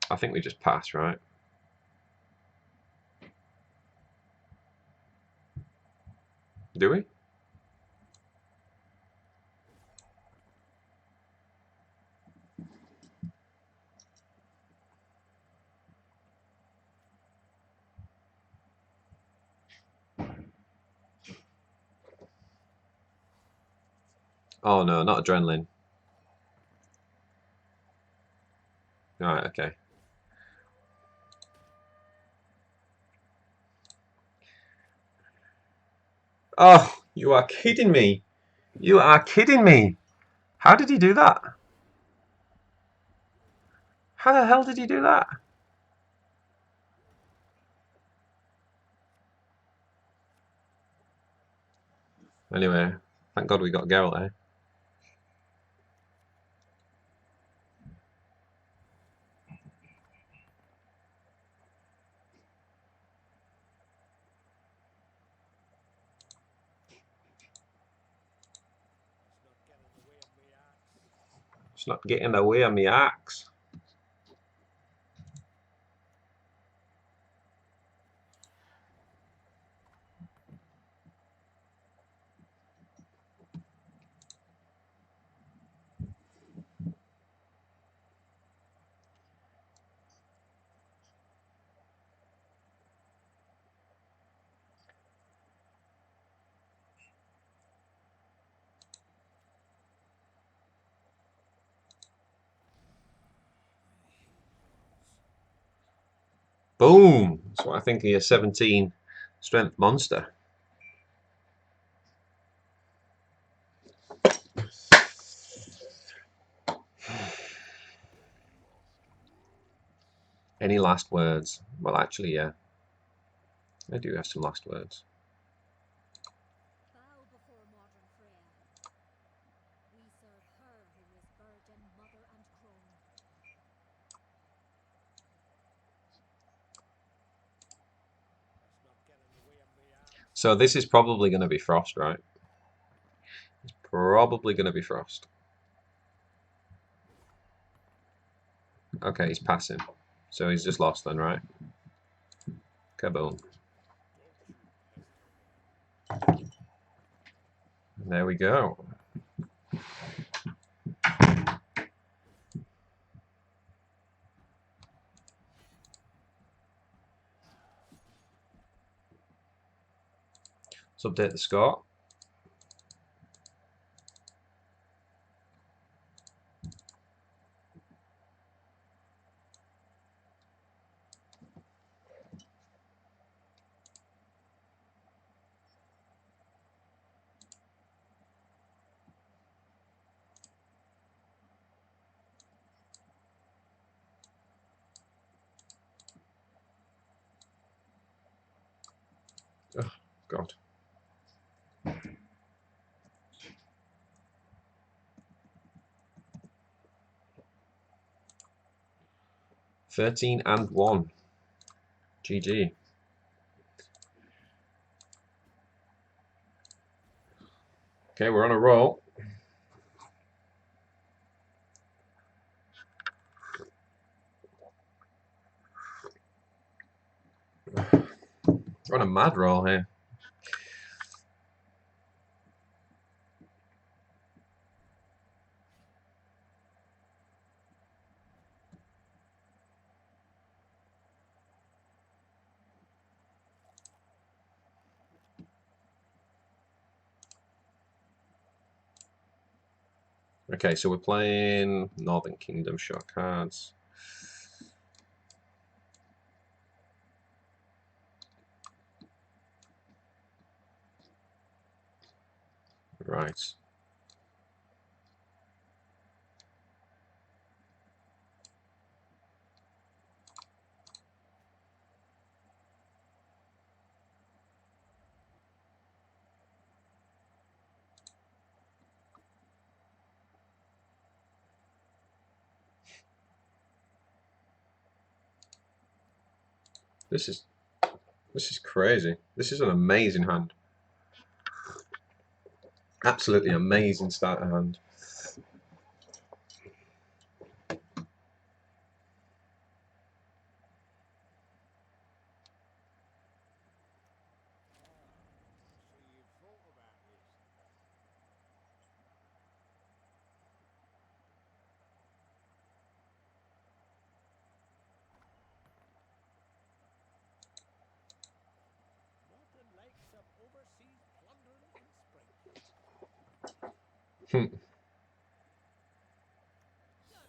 I think we just pass, right? Do we? Oh no, not adrenaline. Alright, okay. Oh, you are kidding me. You are kidding me. How did he do that? How the hell did he do that? Anyway, thank God we got Geralt there. It's not getting in the way of me axe. Boom! That's what I think of your 17 strength monster. Any last words? Well, actually, yeah. I do have some last words. Bow before modern Freya. We serve her who is virgin, mother, and crone. So this is probably going to be Frost, right? It's probably going to be Frost. Okay, he's passing. So he's just lost then, right? Kaboom. There we go. Let's update the score. Oh, God. "13 and 1. GG. Okay, we're on a roll. We're on a mad roll here. Okay, so we're playing Northern Kingdom short cards. Right. This is crazy. This is an amazing hand. Absolutely amazing starter hand. Hmm. Don't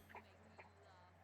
make me laugh.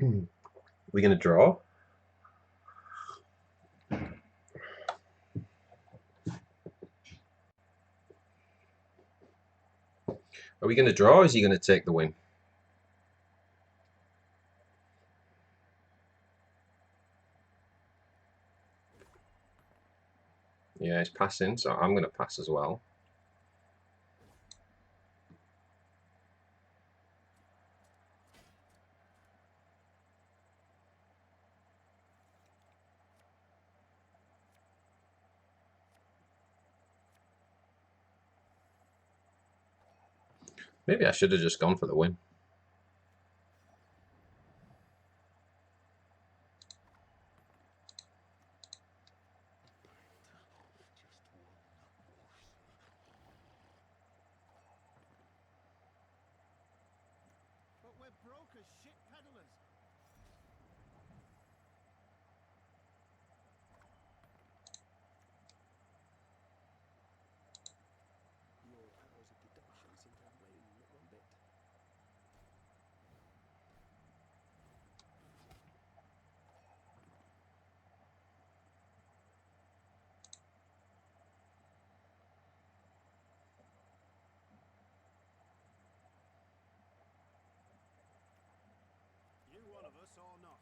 We're going to draw. Are we going to draw, or is he going to take the win? Yeah, he's passing, so I'm going to pass as well. Maybe I should have just gone for the win. But we're broke as shit peddlers. Your powers of deduction seem to have waned not one bit. You one of us or not?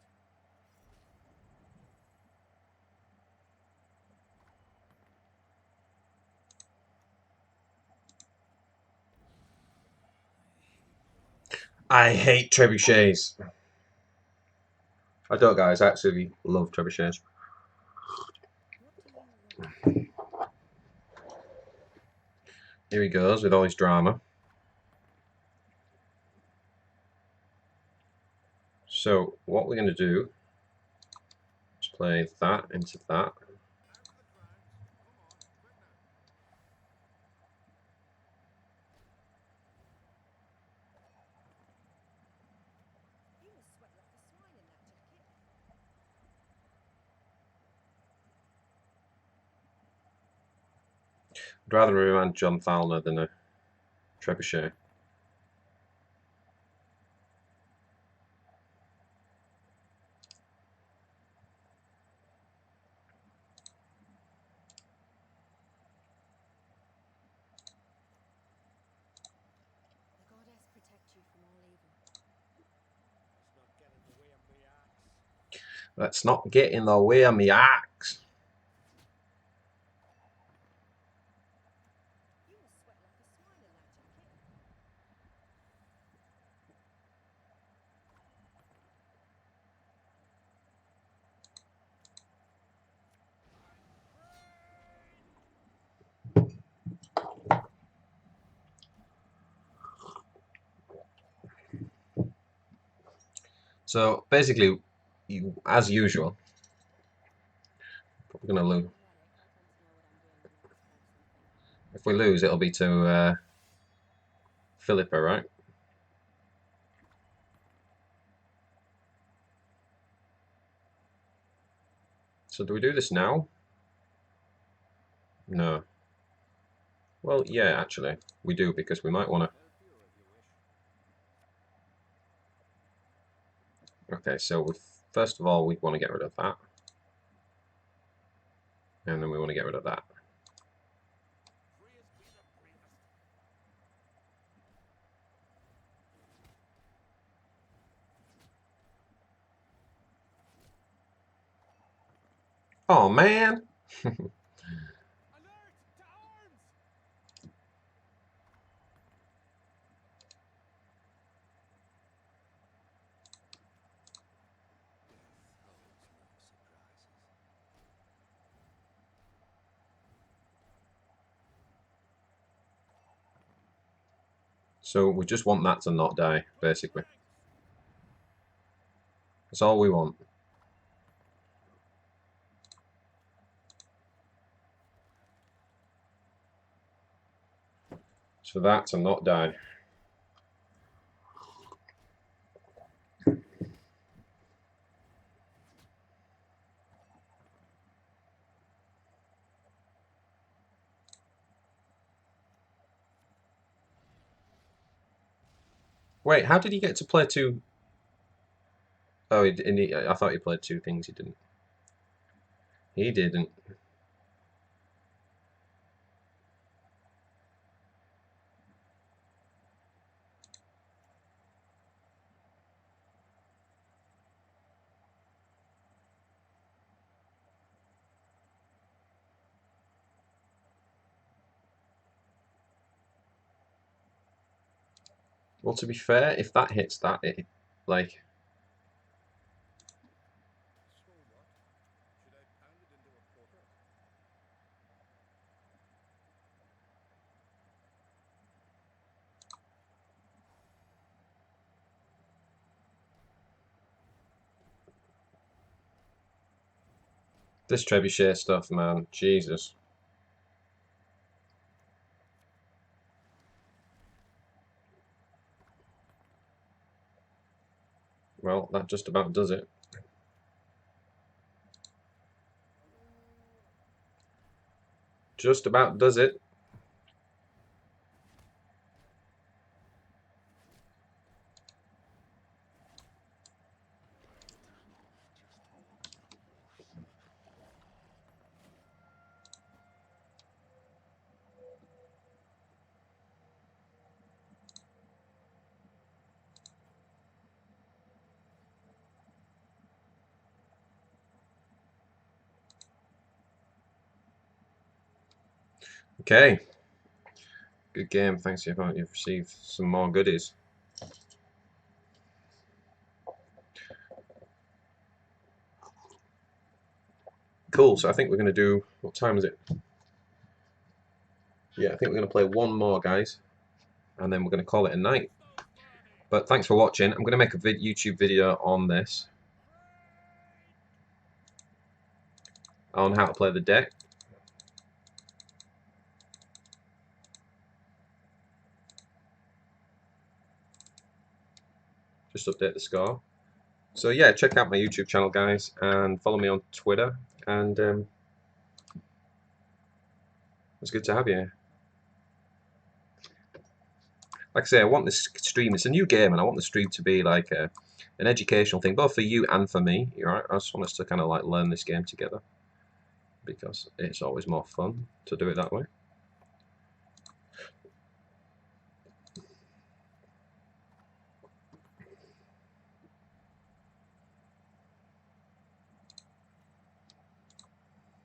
I hate trebuchets. I don't, guys. I absolutely love trebuchets. What do you want? Here he goes with all his drama. So what we're going to do is play that into that. Out for the crowns. Come on, quick now. You must sweat like a swine in that jacket. I'd rather remand John Thalner than a trebuchet. The goddess protect you from all evil. Let's not get in the way of me axe. Let's not get in the way of me axe. You must sweat like a swine in that jacket. So basically, as usual, we're going to lose. Relic, I tend to know what I'm doing when I'm scared of something. If we lose, it'll be to Philippa, right? So do we do this now? No. Well, yeah, actually, we do, because we might want to... Help you if you wish. Okay, so first of all, we want to get rid of that. And then we want to get rid of that. Praise be the bravest. Oh, man! Alert! To arms! Death holds no surprises. So we just want that to not die, basically. That's all we want. So that to not die. Wait, how did he get to play two? Oh, I thought he played two things. He didn't. He didn't. Well, to be fair, if that hits that, it like So what? Should I pound it into a quarter? this trebuchet stuff, man. Jesus. Well, that just about does it. Just about does it. Okay. Good game. Thanks for your vote. You've received some more goodies. Cool. So I think we're going to do. What time is it? Yeah, I think we're going to play one more, guys, and then we're going to call it a night. But thanks for watching. I'm going to make a YouTube video on this, on how to play the deck. Just update the score. So yeah, check out my YouTube channel, guys, and follow me on Twitter. And it's good to have you. Like I say, I want this stream. It's a new game, and I want the stream to be like an educational thing, both for you and for me. You know, I just want us to kind of like learn this game together, because it's always more fun to do it that way.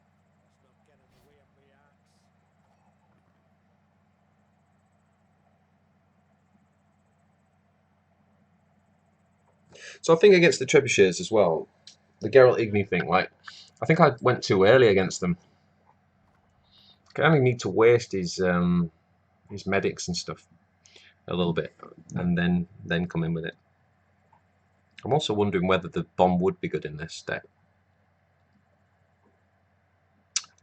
Let's not get in the way of my axe. So I think against the trebuchets as well, the Geralt Igni thing, like, I think I went too early against them. I only need to waste his medics and stuff a little bit, and then come in with it. I'm also wondering whether the bomb would be good in this deck.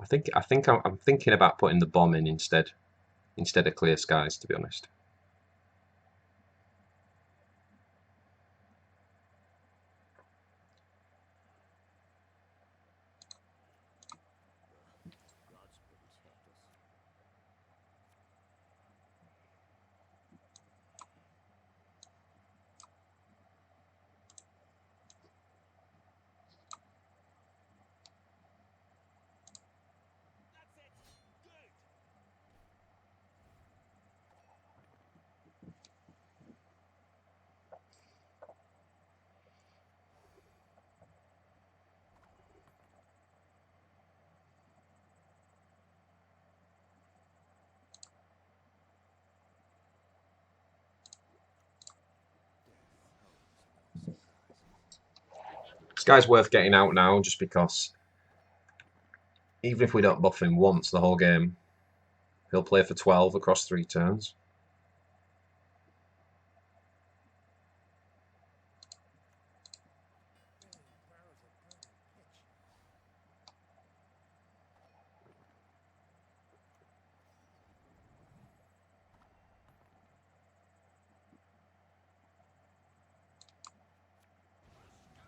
I'm thinking about putting the bomb in instead of clear skies, to be honest. God's protect us. That's it. Good. Death, no surprises. This guy's worth getting out now, just because even if we don't buff him once the whole game, he'll play for 12 across 3 turns. Where is the bloody pitch?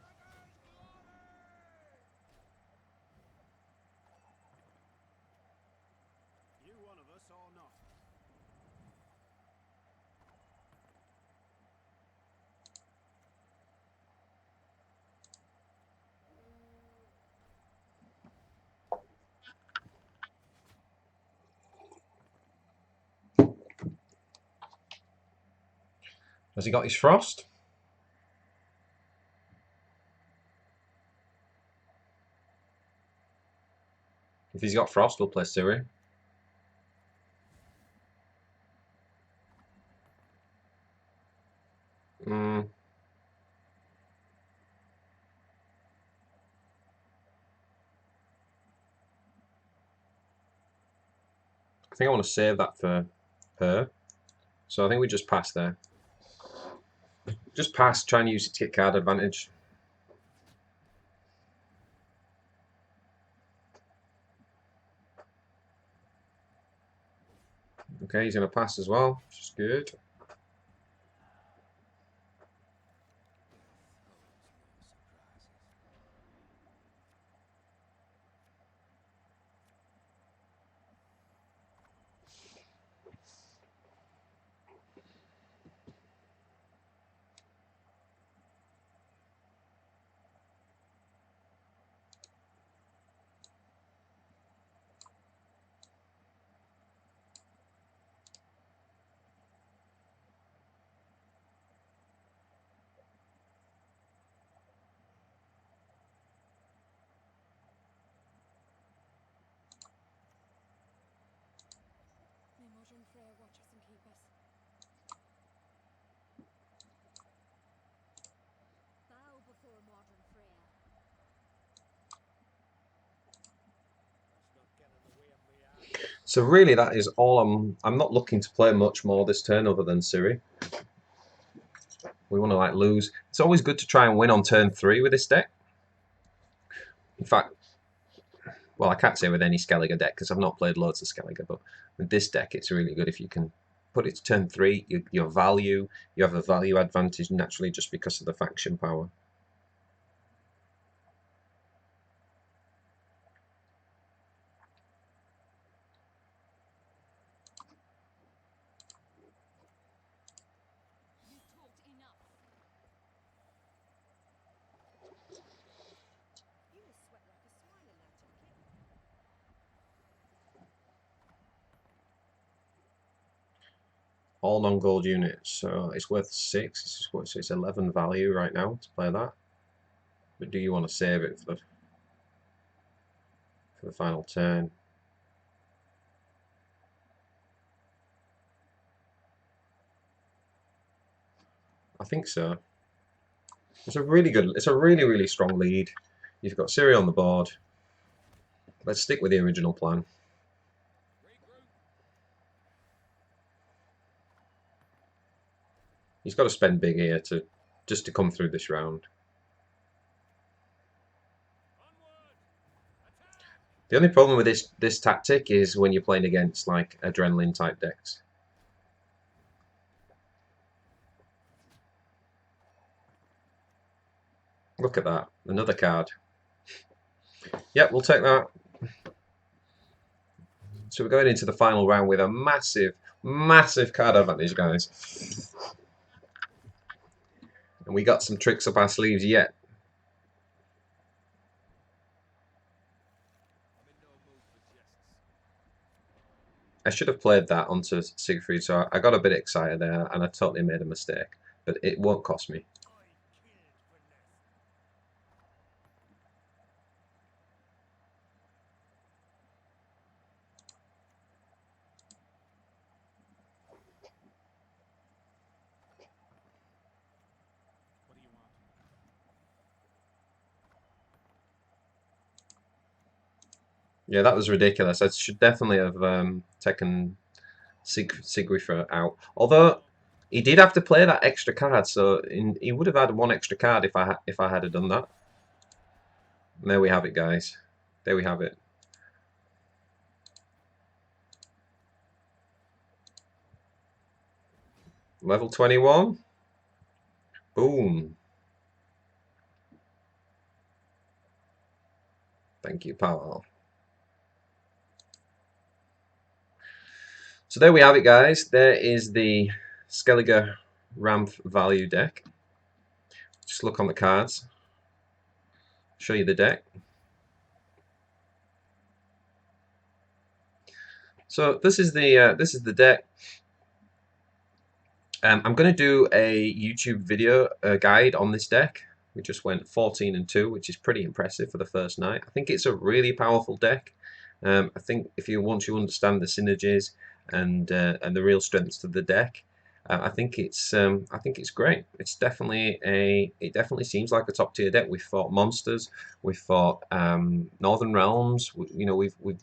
Skellige's glory! You one of us or not? Has he got his frost? If he's got frost, we'll play Siri. I think I want to save that for her. So I think we just pass there. Just pass, try and use it to get card advantage. Okay, he's going to pass as well, which is good. May modern Freya watch us and keep us. Bow before modern Freya. That's not getting in the way of me. So really, that is all. I'm not looking to play much more this turn other than Siri. We want to like lose. It's always good to try and win on turn 3 with this deck. In fact, well, I can't say with any Skellige deck because I've not played loads of Skellige, but with this deck, it's really good if you can put it to turn 3. You have a value advantage naturally just because of the faction power. You talked enough. You will sweat like a swine in that jacket. All non-gold units, so it's worth 6. So it's 11 value right now to play that. But do you want to save it for the final turn? I think so. It's a really good. It's a really strong lead. You've got Siri on the board. Let's stick with the original plan. He's got to spend big here just to come through this round. The only problem with this tactic is when you're playing against like adrenaline type decks. Look at that, another card. Yep, we'll take that. So we're going into the final round with a massive card advantage, guys. And we got some tricks up our sleeves yet. I should have played that onto Siegfried, so I got a bit excited there, and I totally made a mistake. But it won't cost me. What do you want? Yeah, that was ridiculous. I should definitely have taken Siegfried out. Although he did have to play that extra card, so he would have had one extra card if I had done that. And there we have it, guys. There we have it. Level 21. Boom. Thank you, pal. So there we have it, guys. There is the Skellige Ramp value deck. Just look on the cards. Show you the deck. So this is the deck. I'm going to do a YouTube video guide on this deck. We just went 14 and 2, which is pretty impressive for the first night. I think it's a really powerful deck. I think if you once you understand the synergies and the real strengths to the deck, I think it's great. It's definitely it definitely seems like a top tier deck. We've fought monsters, we've fought Northern Realms. We've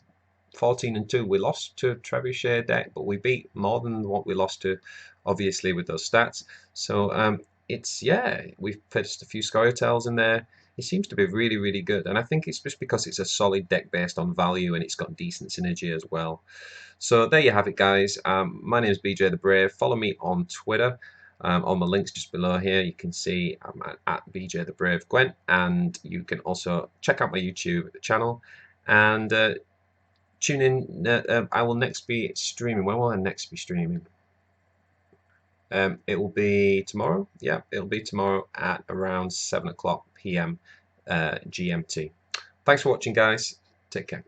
14 and 2. We lost to a Trebuchet deck, but we beat more than what we lost to, obviously, with those stats. So it's, yeah, we've placed a few Scoia'taels in there. It seems to be really, really good, and I think it's just because it's a solid deck based on value and it's got decent synergy as well. So there you have it, guys. My name is bjthebrave. Follow me on Twitter. On the links just below here, you can see I'm at bjthebrave and you can also check out my YouTube channel and tune in. I will next be streaming. When will I next be streaming? It will be tomorrow. Yeah, it'll be tomorrow at around 7 o'clock p.m. GMT. Thanks for watching, guys. Take care.